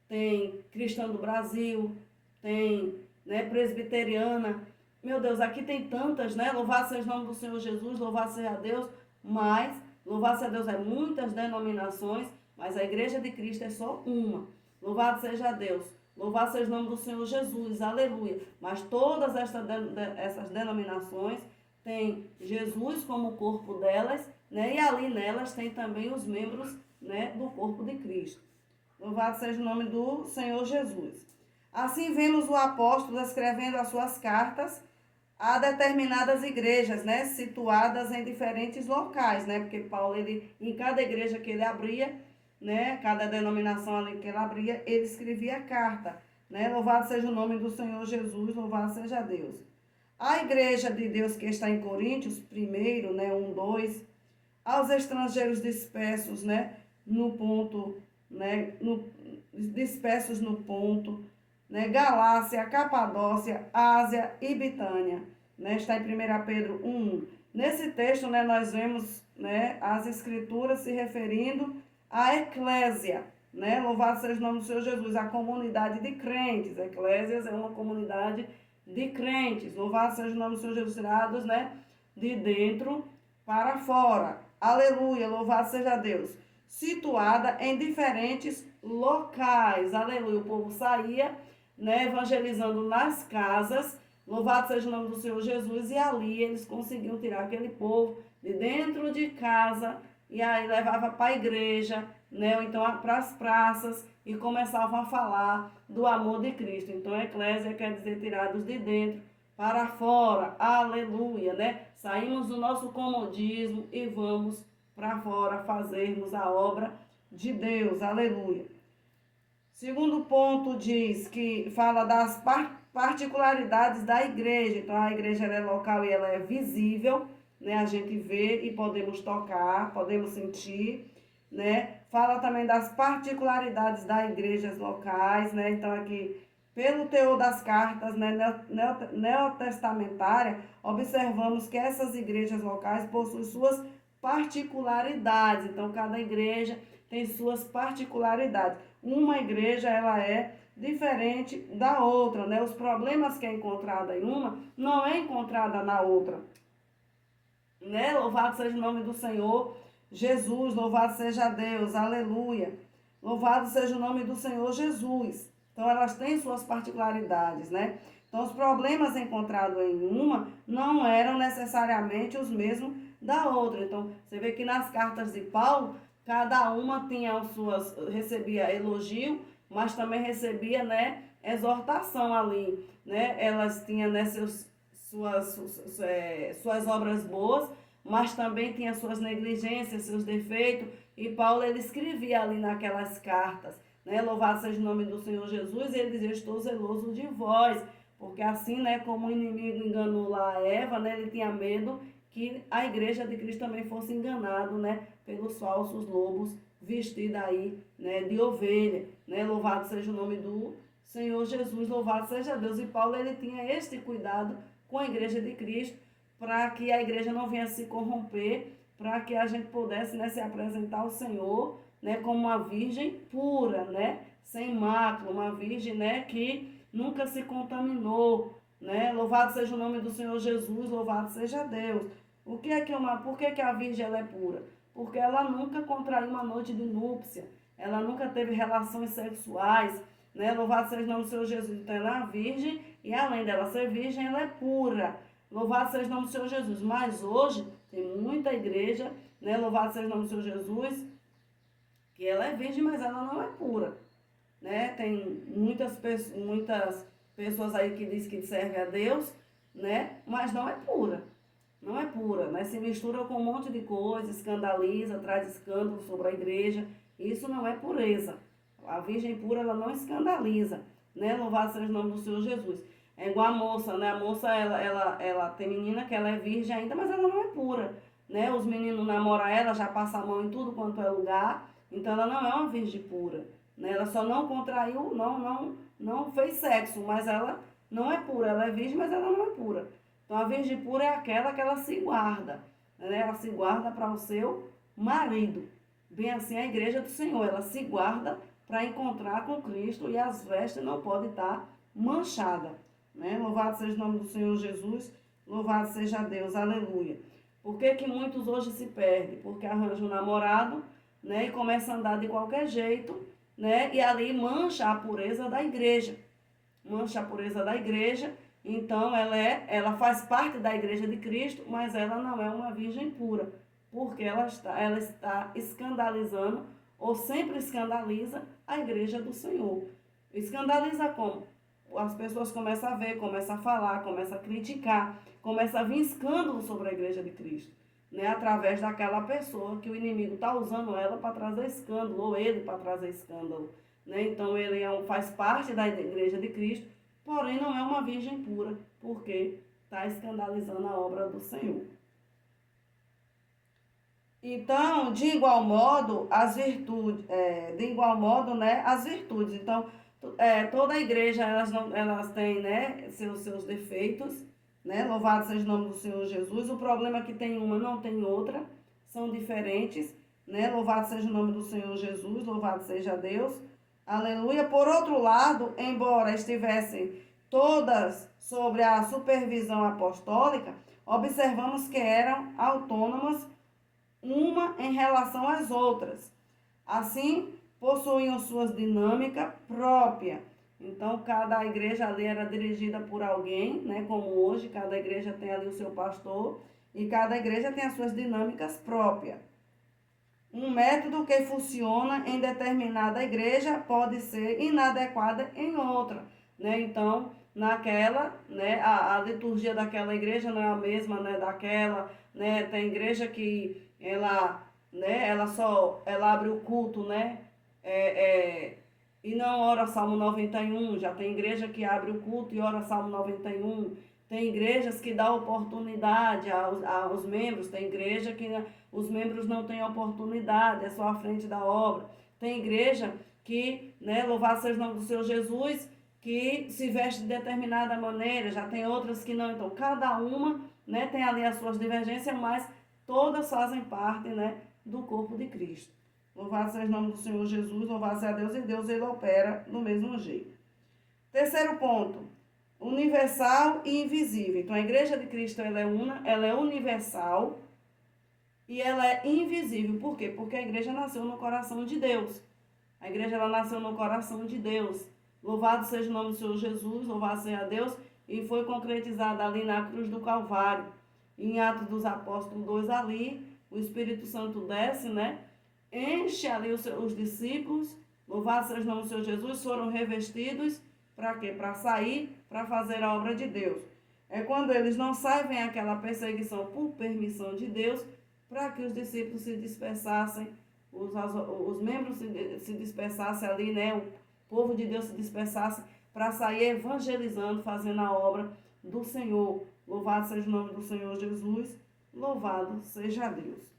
tem Cristã do Brasil, tem, né, Presbiteriana. Meu Deus, aqui tem tantas, né? Louvado seja o nome do Senhor Jesus, louvado seja Deus. Mas, louvado seja Deus, é muitas denominações, mas a igreja de Cristo é só uma. Louvado seja Deus. Louvado seja o nome do Senhor Jesus, aleluia. Mas todas essas denominações têm Jesus como corpo delas, né? E ali nelas tem também os membros, né, do corpo de Cristo. Louvado seja o nome do Senhor Jesus. Assim vemos o apóstolo escrevendo as suas cartas a determinadas igrejas, né, situadas em diferentes locais, né? Porque Paulo, em cada igreja que ele abria, né, cada denominação ali que ele abria, ele escrevia carta, né? Louvado seja o nome do Senhor Jesus, louvado seja Deus. A igreja de Deus que está em Coríntios, primeiro, né, 1:2, aos estrangeiros dispersos, né, no ponto, né, dispersos no ponto, né, Galácia, Capadócia, Ásia e Bitânia, né, está em 1 Pedro 1. Nesse texto, né, nós vemos, né, as escrituras se referindo à eclésia, né, louvado seja o nome do Senhor Jesus, a comunidade de crentes. Eclésias é uma comunidade de crentes, louvado seja o nome do Senhor Jesus, tirados, né, de dentro para fora. Aleluia, louvado seja Deus. Situada em diferentes locais. Aleluia. O povo saía, né, evangelizando nas casas. Louvado seja o nome do Senhor Jesus. E ali eles conseguiam tirar aquele povo de dentro de casa. E aí levava para a igreja. né, ou então para as praças, e começavam a falar do amor de Cristo. Então, eclésia quer dizer tirados de dentro para fora, aleluia, né? Saímos do nosso comodismo e vamos para fora fazermos a obra de Deus, aleluia. Segundo ponto diz que fala das particularidades da igreja. Então, a igreja ela é local e ela é visível, né? A gente vê e podemos tocar, podemos sentir, né? Fala também das particularidades das igrejas locais, né? Então, aqui, pelo teor das cartas, né, neotestamentária, observamos que essas igrejas locais possuem suas particularidades. Então, cada igreja tem suas particularidades. Uma igreja, ela é diferente da outra, né? Os problemas que é encontrada em uma, não é encontrada na outra, né? Louvado seja o nome do Senhor Jesus, louvado seja Deus, aleluia. Louvado seja o nome do Senhor Jesus. Então, elas têm suas particularidades, né? Então, os problemas encontrados em uma não eram necessariamente os mesmos da outra. Então, você vê que nas cartas de Paulo, cada uma tinha suas, recebia elogio, mas também recebia, né, exortação ali, né? Elas tinham, né, suas obras boas, mas também tinha suas negligências, seus defeitos, e Paulo ele escrevia ali naquelas cartas, né? Louvado seja o nome do Senhor Jesus, e ele dizia: estou zeloso de vós, porque assim, né, como o inimigo enganou lá a Eva, né, ele tinha medo que a igreja de Cristo também fosse enganado, né, pelos falsos lobos vestidos aí, né, de ovelha, né? Louvado seja o nome do Senhor Jesus, louvado seja Deus. E Paulo ele tinha este cuidado com a igreja de Cristo, para que a igreja não venha se corromper, para que a gente pudesse, né, se apresentar ao Senhor, né, como uma virgem pura, né, sem mácula, uma virgem, né, que nunca se contaminou, né? Louvado seja o nome do Senhor Jesus, louvado seja Deus. Por que a virgem ela é pura? Porque ela nunca contraiu uma noite de núpcia, ela nunca teve relações sexuais, né? Louvado seja o nome do Senhor Jesus. Então ela é virgem, e além dela ser virgem, ela é pura. Louvado seja o nome do Senhor Jesus. Mas hoje tem muita igreja, né? Louvado seja o nome do Senhor Jesus, que ela é virgem, mas ela não é pura, né? Tem muitas pessoas aí que dizem que servem a Deus, né? Mas não é pura. Não é pura, né? Se mistura com um monte de coisa, escandaliza, traz escândalo sobre a igreja. Isso não é pureza. A virgem pura, ela não escandaliza, né? Louvado seja o nome do Senhor Jesus. É igual a moça, né? A moça, ela tem menina que ela é virgem ainda, mas ela não é pura, né? Os meninos namoram ela, já passam a mão em tudo quanto é lugar. Então, ela não é uma virgem pura, né? Ela só não contraiu, não fez sexo, mas ela não é pura. Ela é virgem, mas ela não é pura. Então, a virgem pura é aquela que ela se guarda, né? Ela se guarda para o seu marido. Bem assim, a igreja do Senhor, ela se guarda para encontrar com Cristo, e as vestes não podem estar manchadas, né? Louvado seja o nome do Senhor Jesus, louvado seja Deus, aleluia. Por que muitos hoje se perdem? Porque arranjam um namorado, né, e começam a andar de qualquer jeito, né? E ali mancha a pureza da igreja. Mancha a pureza da igreja. Então, ela faz parte da igreja de Cristo, mas ela não é uma virgem pura, porque ela está escandalizando, ou sempre escandaliza, a igreja do Senhor. Escandaliza como? As pessoas começam a ver, começam a falar, começam a criticar, começam a vir escândalo sobre a igreja de Cristo, né? Através daquela pessoa que o inimigo está usando ela para trazer escândalo, ou ele para trazer escândalo, né? Então, ele faz parte da igreja de Cristo, porém não é uma virgem pura, porque está escandalizando a obra do Senhor. Então, de igual modo, as virtudes, né, as virtudes. Então, toda a igreja, elas têm, né, seus defeitos, né? Louvado seja o nome do Senhor Jesus. O problema é que tem uma, não tem outra, são diferentes, né? Louvado seja o nome do Senhor Jesus, louvado seja Deus. Aleluia. Por outro lado, embora estivessem todas sobre a supervisão apostólica, observamos que eram autônomas uma em relação às outras. Assim, possuíam suas dinâmicas próprias. Então, cada igreja ali era dirigida por alguém, né? Como hoje, cada igreja tem ali o seu pastor, e cada igreja tem as suas dinâmicas próprias. Um método que funciona em determinada igreja pode ser inadequado em outra, né? Então, naquela, né, a liturgia daquela igreja não é a mesma, né, daquela, né? Tem igreja que ela, né, ela abre o culto, né? E não ora Salmo 91. Já tem igreja que abre o culto e ora Salmo 91. Tem igrejas que dá oportunidade aos membros, tem igreja que os membros não têm oportunidade, é só à frente da obra. Tem igreja que, né, louvado seja o nome do Senhor Jesus, que se veste de determinada maneira, já tem outras que não. Então, cada uma, né, tem ali as suas divergências, mas todas fazem parte, né, do corpo de Cristo. Louvado seja o nome do Senhor Jesus, louvado seja Deus, e Deus ele opera do mesmo jeito. Terceiro ponto, universal e invisível. Então, a igreja de Cristo ela é universal e ela é invisível. Por quê? Porque a igreja nasceu no coração de Deus. A igreja ela nasceu no coração de Deus. Louvado seja o nome do Senhor Jesus, louvado seja Deus, e foi concretizada ali na cruz do Calvário. Em Atos dos Apóstolos 2 ali, o Espírito Santo desce, né? Enche ali os discípulos, louvado seja o nome do Senhor Jesus, foram revestidos, para quê? Para sair, para fazer a obra de Deus. É quando eles não saem, vem aquela perseguição por permissão de Deus, para que os discípulos se dispersassem, os membros se dispersassem ali, né? O povo de Deus se dispersasse para sair evangelizando, fazendo a obra do Senhor. Louvado seja o nome do Senhor Jesus, louvado seja Deus.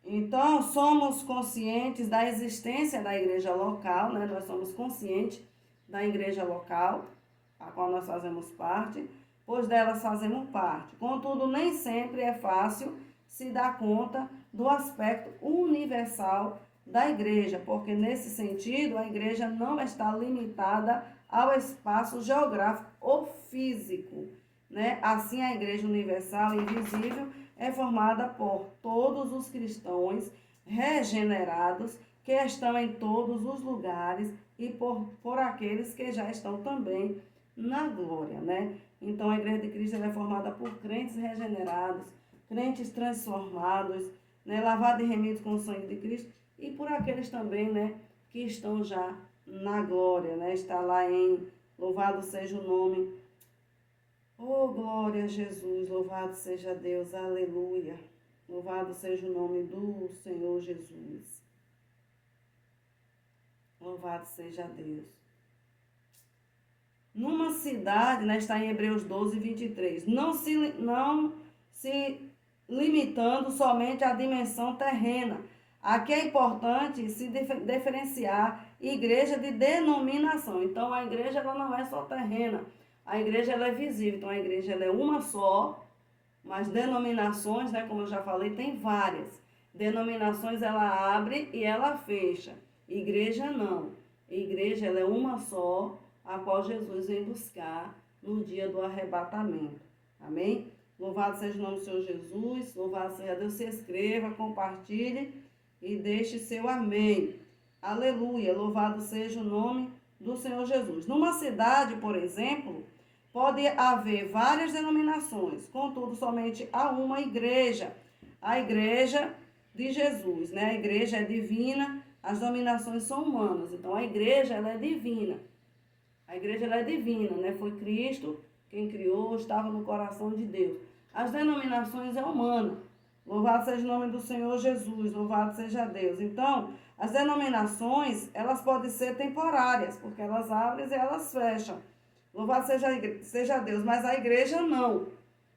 Então, somos conscientes da existência da igreja local, né? Nós somos conscientes da igreja local, a qual nós fazemos parte, pois delas fazemos parte. Contudo, nem sempre é fácil se dar conta do aspecto universal da igreja, porque nesse sentido a igreja não está limitada ao espaço geográfico ou físico, né? Assim, a igreja universal e invisível é formada por todos os cristãos regenerados que estão em todos os lugares e por aqueles que já estão também na glória, né? Então, a igreja de Cristo é formada por crentes regenerados, crentes transformados, né? Lavados e remidos com o sangue de Cristo, e por aqueles também, né, que estão já na glória, né? Está lá em louvado seja o nome. Oh, glória a Jesus, louvado seja Deus, aleluia. Louvado seja o nome do Senhor Jesus. Louvado seja Deus. Numa cidade, né, está em Hebreus 12, 23, não se limitando somente à dimensão terrena. Aqui é importante se diferenciar igreja de denominação. Então, a igreja ela não é só terrena. A igreja ela é visível, então a igreja ela é uma só, mas denominações, né, como eu já falei, tem várias. Denominações ela abre e ela fecha. Igreja não. Igreja ela é uma só, a qual Jesus vem buscar no dia do arrebatamento. Amém? Louvado seja o nome do Senhor Jesus, louvado seja Deus. Se inscreva, compartilhe e deixe seu amém. Aleluia, louvado seja o nome do Senhor Jesus. Numa cidade, por exemplo, pode haver várias denominações, contudo, somente há uma igreja, a igreja de Jesus, né? A igreja é divina, as dominações são humanas, então a igreja ela é divina. A igreja ela é divina, né? Foi Cristo quem criou, estava no coração de Deus. As denominações é humana. Louvado seja o nome do Senhor Jesus, louvado seja Deus. Então, as denominações, elas podem ser temporárias, porque elas abrem e elas fecham. Louvado seja Deus, mas a igreja não.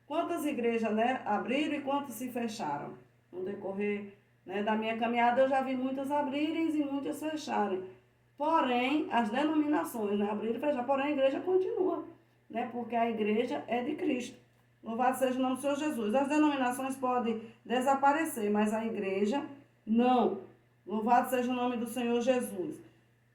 Quantas igrejas, né, abriram e quantas se fecharam? No decorrer, né, da minha caminhada, eu já vi muitas abrirem e muitas fecharem. Porém, as denominações, né, abrir e fechar, porém a igreja continua, né, porque a igreja é de Cristo. Louvado seja o nome do Senhor Jesus. As denominações podem desaparecer, mas a igreja não. Louvado seja o nome do Senhor Jesus.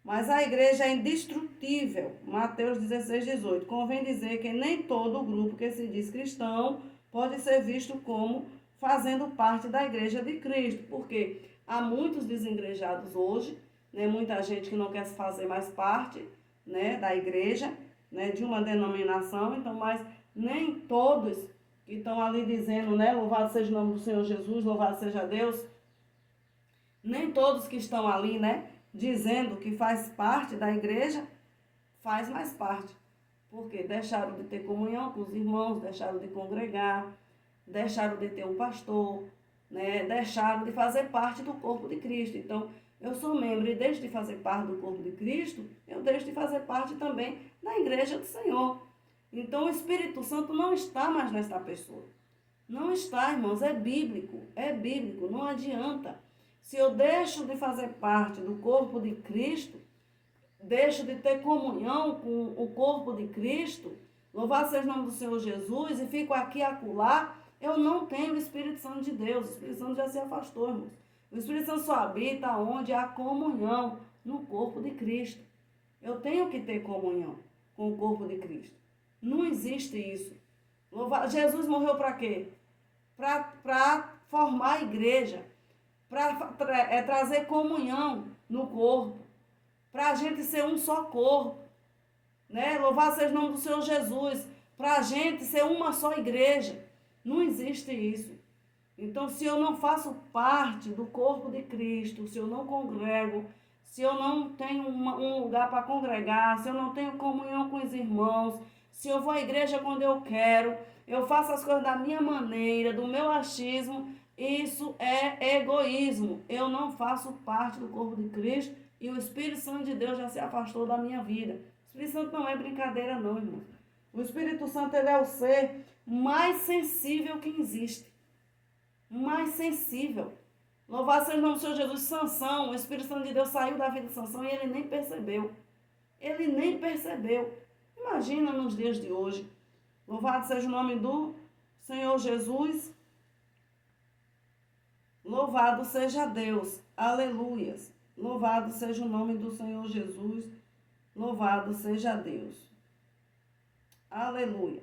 Mas a igreja é indestrutível. Mateus 16, 18. Convém dizer que nem todo grupo que se diz cristão pode ser visto como fazendo parte da igreja de Cristo. Porque há muitos desengrejados hoje, né? Muita gente que não quer se fazer mais parte, né, da igreja, né, de uma denominação. Então, mas nem todos que estão ali dizendo, né, louvado seja o nome do Senhor Jesus, louvado seja Deus. Nem todos que estão ali, né, dizendo que faz parte da igreja, faz mais parte. Porque deixaram de ter comunhão com os irmãos, deixaram de congregar, deixaram de ter um pastor, né, deixaram de fazer parte do corpo de Cristo. Então, eu sou membro e deixo de fazer parte do corpo de Cristo, eu deixo de fazer parte também da igreja do Senhor. Então, o Espírito Santo não está mais nesta pessoa. Não está, irmãos, é bíblico, não adianta. Se eu deixo de fazer parte do corpo de Cristo, deixo de ter comunhão com o corpo de Cristo, louvado seja o nome do Senhor Jesus, e fico aqui e acolá, eu não tenho o Espírito Santo de Deus. O Espírito Santo já se afastou, irmãos. O Espírito Santo só habita onde há comunhão no corpo de Cristo. Eu tenho que ter comunhão com o corpo de Cristo. Não existe isso. Jesus morreu para quê? Para formar a igreja, para trazer comunhão no corpo, para a gente ser um só corpo, né? Louvado seja o nome do Senhor Jesus, para a gente ser uma só igreja. Não existe isso. Então, se eu não faço parte do corpo de Cristo, se eu não congrego, se eu não tenho um lugar para congregar, se eu não tenho comunhão com os irmãos, se eu vou à igreja quando eu quero, eu faço as coisas da minha maneira, do meu achismo, isso é egoísmo. Eu não faço parte do corpo de Cristo e o Espírito Santo de Deus já se afastou da minha vida. O Espírito Santo não é brincadeira não, irmãos. O Espírito Santo, ele é o ser mais sensível que existe. Mais sensível. Louvado seja o nome do Senhor Jesus. Sansão, o Espírito Santo de Deus saiu da vida de Sansão e ele nem percebeu. Ele nem percebeu. Imagina nos dias de hoje. Louvado seja o nome do Senhor Jesus. Louvado seja Deus. Aleluias. Louvado seja o nome do Senhor Jesus. Louvado seja Deus. Aleluia.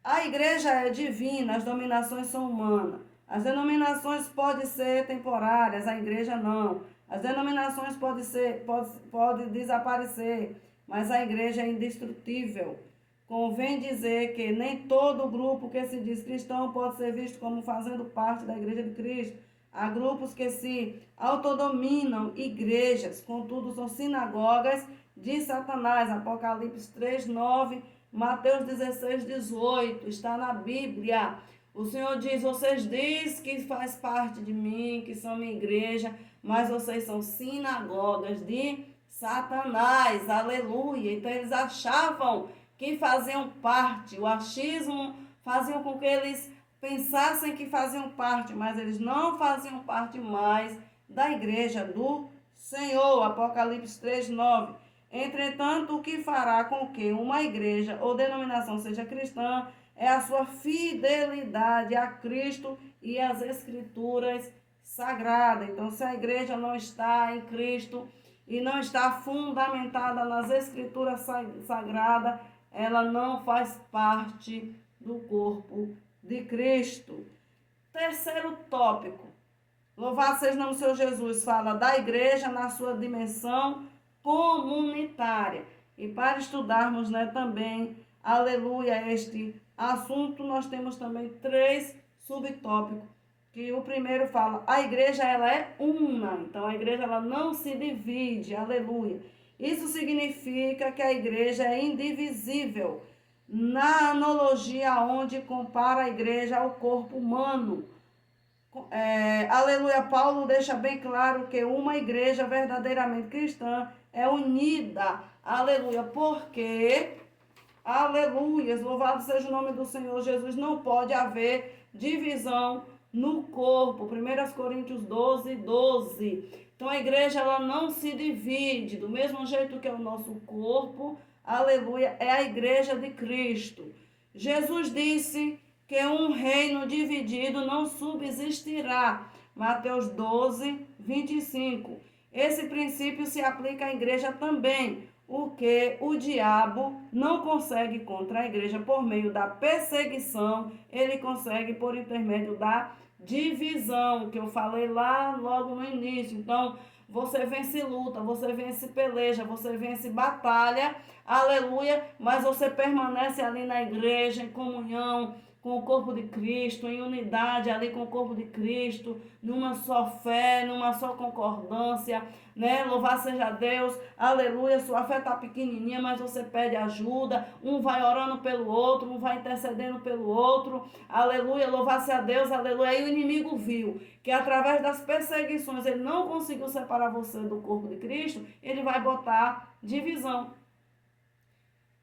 A igreja é divina, as dominações são humanas. As denominações podem ser temporárias, a igreja não. As denominações podem desaparecer, mas a igreja é indestrutível. Convém dizer que nem todo grupo que se diz cristão pode ser visto como fazendo parte da igreja de Cristo. Há grupos que se autodominam igrejas, contudo são sinagogas de Satanás. Apocalipse 3:9, Mateus 16:18, está na Bíblia. O Senhor diz, vocês dizem que faz parte de mim, que são minha igreja, mas vocês são sinagogas de Satanás. Aleluia. Então eles achavam que faziam parte, o achismo fazia com que eles pensassem que faziam parte, mas eles não faziam parte mais da igreja do Senhor. Apocalipse 3:9. Entretanto, o que fará com que uma igreja ou denominação seja cristã é a sua fidelidade a Cristo e às Escrituras sagradas. Então, se a igreja não está em Cristo e não está fundamentada nas Escrituras sagradas, ela não faz parte do corpo de Cristo. Terceiro tópico. Louvado seja o nome do Senhor Jesus. Fala da igreja na sua dimensão comunitária. E para estudarmos, né, também, aleluia, este assunto, nós temos também 3 subtópicos. Que o primeiro fala, a igreja ela é una. Então a igreja ela não se divide, aleluia. Isso significa que a igreja é indivisível. Na analogia onde compara a igreja ao corpo humano. Aleluia, Paulo deixa bem claro que uma igreja verdadeiramente cristã é unida, aleluia, porque, aleluia, louvado seja o nome do Senhor Jesus, não pode haver divisão no corpo. 1 Coríntios 12:12. Então a igreja ela não se divide, do mesmo jeito que é o nosso corpo, aleluia, é a igreja de Cristo. Jesus disse que um reino dividido não subsistirá. Mateus 12:25. Esse princípio se aplica à igreja também. O que o diabo não consegue contra a igreja por meio da perseguição, ele consegue por intermédio da divisão, que eu falei lá logo no início. Então, você vence luta, você vence peleja, você vence batalha, aleluia, mas você permanece ali na igreja, em comunhão com o corpo de Cristo, em unidade ali com o corpo de Cristo, numa só fé, numa só concordância, né? Louvado seja Deus, aleluia, sua fé está pequenininha, mas você pede ajuda, um vai orando pelo outro, um vai intercedendo pelo outro, aleluia, louvado seja Deus, aleluia. Aí o inimigo viu que através das perseguições ele não conseguiu separar você do corpo de Cristo, ele vai botar divisão.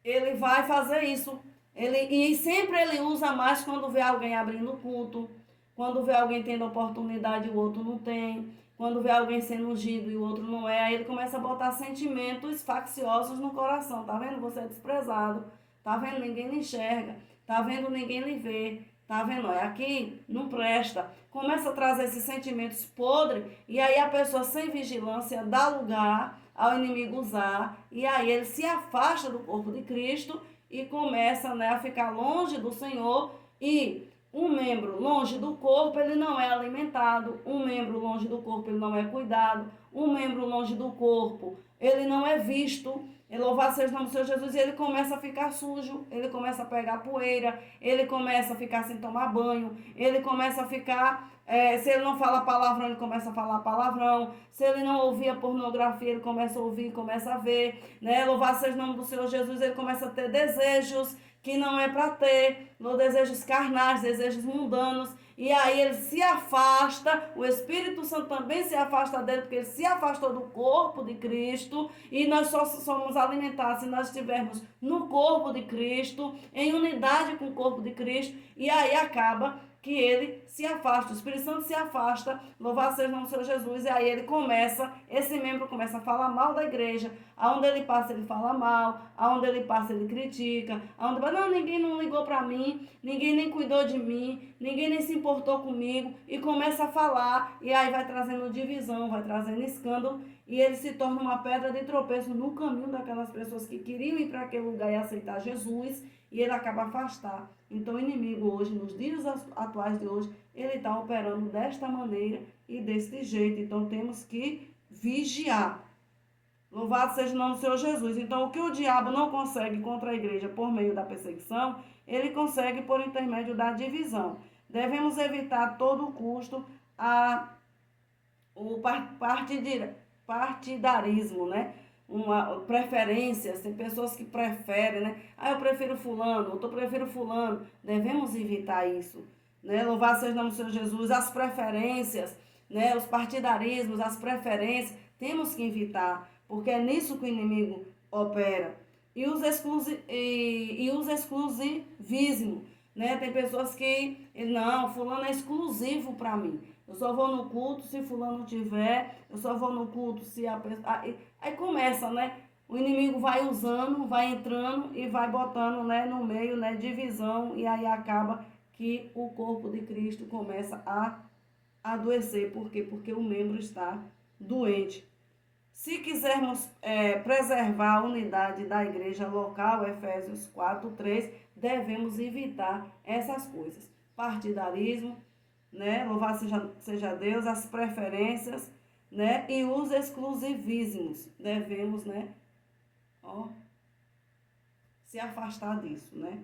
Ele vai fazer isso. E sempre ele usa mais quando vê alguém abrindo culto, quando vê alguém tendo oportunidade e o outro não tem, quando vê alguém sendo ungido e o outro não é. Aí ele começa a botar sentimentos facciosos no coração. Tá vendo? Você é desprezado. Tá vendo? Ninguém lhe enxerga. Tá vendo? Ninguém lhe vê. Tá vendo? Aqui não presta. Começa a trazer esses sentimentos podres e aí a pessoa sem vigilância dá lugar ao inimigo usar e aí ele se afasta do corpo de Cristo e começa, né, a ficar longe do Senhor. E um membro longe do corpo, ele não é alimentado. Um membro longe do corpo, ele não é cuidado. Um membro longe do corpo, ele não é visto. Louvado seja o nome do Senhor Jesus. E ele começa a ficar sujo, ele começa a pegar poeira, ele começa a ficar sem tomar banho, ele começa a ficar, se ele não fala palavrão, ele começa a falar palavrão, se ele não ouvia pornografia, ele começa a ouvir, começa a ver, né? Louvado seja o nome do Senhor Jesus. Ele começa a ter desejos que não é para ter, desejos carnais, desejos mundanos, e aí ele se afasta, o Espírito Santo também se afasta dele, porque ele se afastou do corpo de Cristo, e nós só somos alimentados se nós estivermos no corpo de Cristo, em unidade com o corpo de Cristo, e aí acaba que ele se afasta, o Espírito Santo se afasta, louvado seja o nome do Senhor Jesus, e aí ele começa, esse membro começa a falar mal da igreja, aonde ele passa ele fala mal, aonde ele passa ele critica, aonde não, ninguém não ligou para mim, ninguém nem cuidou de mim, ninguém nem se importou comigo, e começa a falar, e aí vai trazendo divisão, vai trazendo escândalo, e ele se torna uma pedra de tropeço no caminho daquelas pessoas que queriam ir para aquele lugar e aceitar Jesus, e ele acaba afastar. Então o inimigo hoje, nos dias atuais de hoje, ele está operando desta maneira e deste jeito. Então temos que vigiar. Louvado seja o nome do Senhor Jesus. Então o que o diabo não consegue contra a igreja por meio da perseguição, ele consegue por intermédio da divisão. Devemos evitar a todo custo o partidarismo, né? Preferências, tem pessoas que preferem, né? Eu prefiro fulano, eu prefiro fulano. Devemos evitar isso, né? Louvado seja o nome do Senhor Jesus. As preferências, né? Os partidarismos, as preferências, temos que evitar, porque é nisso que o inimigo opera. E os exclusivismos, né? Tem pessoas que, não, fulano é exclusivo para mim. Eu só vou no culto se fulano tiver, eu só vou no culto se a pessoa... Aí começa, né? O inimigo vai usando, vai entrando e vai botando, né, no meio, né, divisão, e aí acaba que o corpo de Cristo começa a adoecer. Por quê? Porque o membro está doente. Se quisermos preservar a unidade da igreja local, Efésios 4:3, devemos evitar essas coisas. Partidarismo, né? Louvado seja Deus, as preferências, né? E os exclusivismos. Devemos, né? Se afastar disso, né?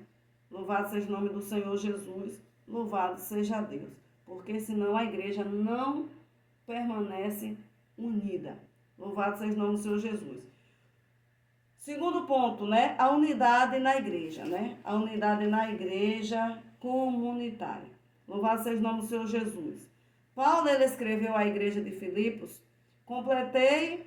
Louvado seja o nome do Senhor Jesus, louvado seja Deus. Porque senão a igreja não permanece unida. Louvado seja o nome do Senhor Jesus. Segundo ponto, né? A unidade na igreja, né? A unidade na igreja comunitária. Louvado seja o nome do Senhor Jesus. Paulo, ele escreveu à igreja de Filipos: completai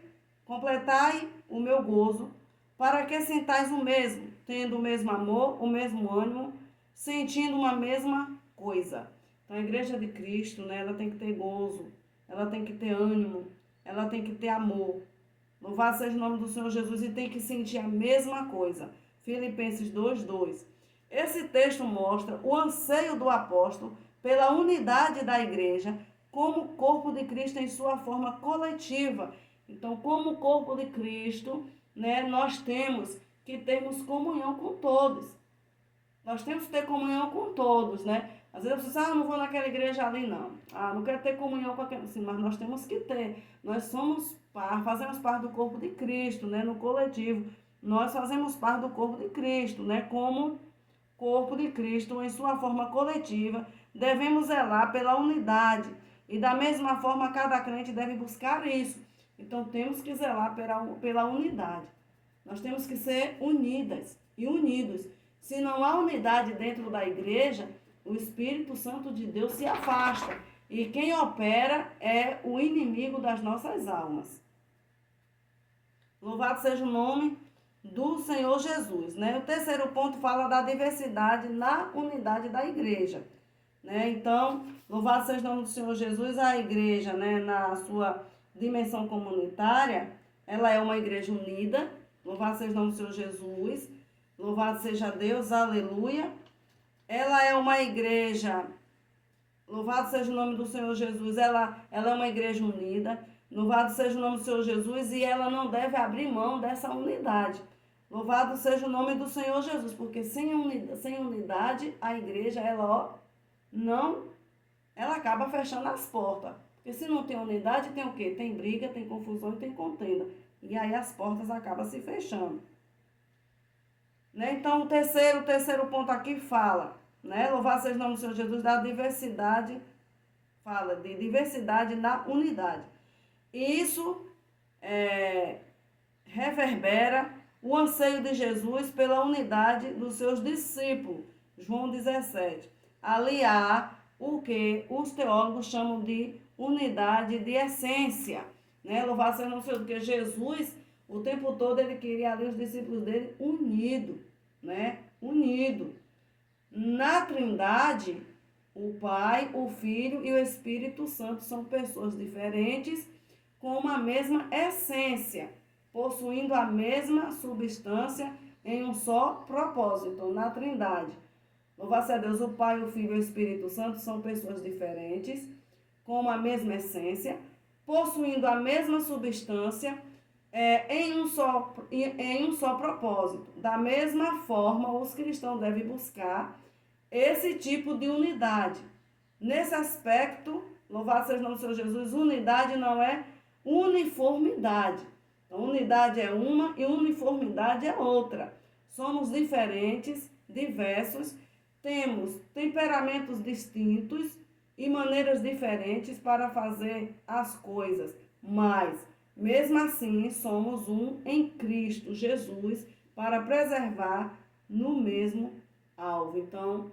o meu gozo, para que sintais o mesmo, tendo o mesmo amor, o mesmo ânimo, sentindo uma mesma coisa. Então, a igreja de Cristo, né, ela tem que ter gozo, ela tem que ter ânimo, ela tem que ter amor. Louvado seja o nome do Senhor Jesus, e tem que sentir a mesma coisa. Filipenses 2:2. Esse texto mostra o anseio do apóstolo pela unidade da igreja como corpo de Cristo em sua forma coletiva. Então, como corpo de Cristo, né, nós temos que termos comunhão com todos. nós temos que ter comunhão com todos, né? Às vezes você diz, não vou naquela igreja ali, não. Não quero ter comunhão com aquele. Sim, mas nós temos que ter. Nós fazemos parte do corpo de Cristo, né? No coletivo. Nós fazemos parte do corpo de Cristo, né? Como corpo de Cristo, em sua forma coletiva, devemos zelar pela unidade. E da mesma forma, cada crente deve buscar isso. Então, temos que zelar pela unidade. Nós temos que ser unidas e unidos. Se não há unidade dentro da igreja, o Espírito Santo de Deus se afasta. E quem opera é o inimigo das nossas almas. Louvado seja o nome do Senhor Jesus, né? O terceiro ponto fala da diversidade na unidade da igreja, né? Então, louvado seja o nome do Senhor Jesus, a igreja, né, na sua dimensão comunitária, ela é uma igreja unida. Louvado seja o nome do Senhor Jesus, louvado seja Deus, aleluia. Ela é uma igreja, louvado seja o nome do Senhor Jesus, ela é uma igreja unida. Louvado seja o nome do Senhor Jesus, e ela não deve abrir mão dessa unidade. Louvado seja o nome do Senhor Jesus, porque sem unidade, a igreja, ela acaba fechando as portas. Porque se não tem unidade, tem o quê? Tem briga, tem confusão e tem contenda. E aí as portas acabam se fechando. Né? Então, o terceiro ponto aqui fala, né? Louvado seja o nome do Senhor Jesus, da diversidade, fala de diversidade na unidade. Isso reverbera o anseio de Jesus pela unidade dos seus discípulos. João 17. Ali há o que os teólogos chamam de unidade de essência. Né? Louvado seja o Senhor, porque Jesus, o tempo todo, ele queria ali os discípulos dele unidos. Né? Unido. Na Trindade, o Pai, o Filho e o Espírito Santo são pessoas diferentes com uma mesma essência, possuindo a mesma substância em um só propósito. Então, na Trindade, louvado seja Deus, o Pai, o Filho e o Espírito Santo são pessoas diferentes com a mesma essência, possuindo a mesma substância em um só propósito. Da mesma forma, os cristãos devem buscar esse tipo de unidade. Nesse aspecto, louvado seja o nome do Senhor Jesus, unidade não é uniformidade. Então, unidade é uma e uniformidade é outra. Somos diferentes, diversos, temos temperamentos distintos e maneiras diferentes para fazer as coisas, mas, mesmo assim, somos um em Cristo Jesus para preservar no mesmo alvo. Então,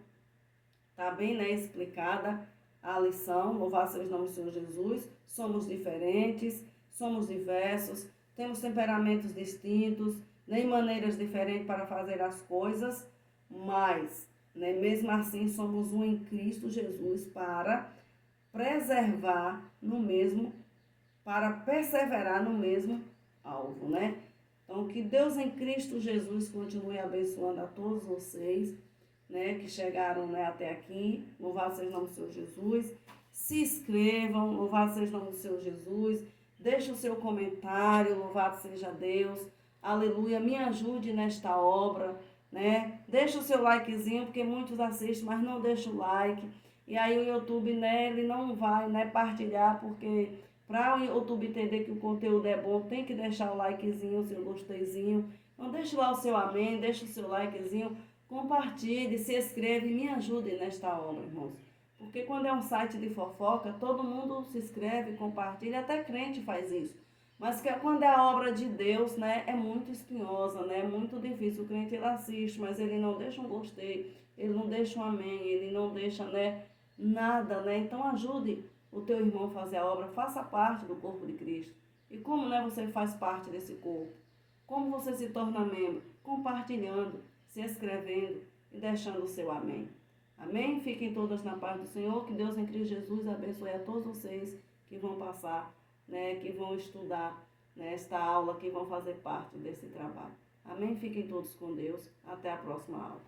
está bem, né, explicada a lição. Louvado seja o nome do Senhor Jesus. Somos diferentes, somos diversos, temos temperamentos distintos, nem maneiras diferentes para fazer as coisas, mas, né, mesmo assim, somos um em Cristo Jesus para preservar no mesmo, para perseverar no mesmo alvo, né? Então, que Deus em Cristo Jesus continue abençoando a todos vocês, né, que chegaram, né, até aqui. Louvado seja o nome do Senhor Jesus. Se inscrevam, louvado seja o nome do Senhor Jesus. Deixe o seu comentário, louvado seja Deus. Aleluia, me ajude nesta obra, né? Deixa o seu likezinho, porque muitos assistem, mas não deixa o like. E aí o YouTube, né, ele não vai, né, partilhar, porque para o YouTube entender que o conteúdo é bom, tem que deixar o likezinho, o seu gosteizinho. Então deixe lá o seu amém, deixe o seu likezinho, compartilhe, se inscreve e me ajude nesta obra, irmãos. Porque quando é um site de fofoca, todo mundo se inscreve, compartilha, até crente faz isso. Mas que quando é a obra de Deus, né, é muito espinhosa, né, é muito difícil. O crente, ele assiste, mas ele não deixa um gostei, ele não deixa um amém, ele não deixa, né, nada, né. Então ajude o teu irmão a fazer a obra, faça parte do corpo de Cristo. E como, né, você faz parte desse corpo? Como você se torna membro? Compartilhando, se inscrevendo e deixando o seu amém. Amém? Fiquem todas na paz do Senhor. Que Deus em Cristo Jesus abençoe a todos vocês que vão passar, né, que vão estudar nesta aula, que vão fazer parte desse trabalho. Amém? Fiquem todos com Deus. Até a próxima aula.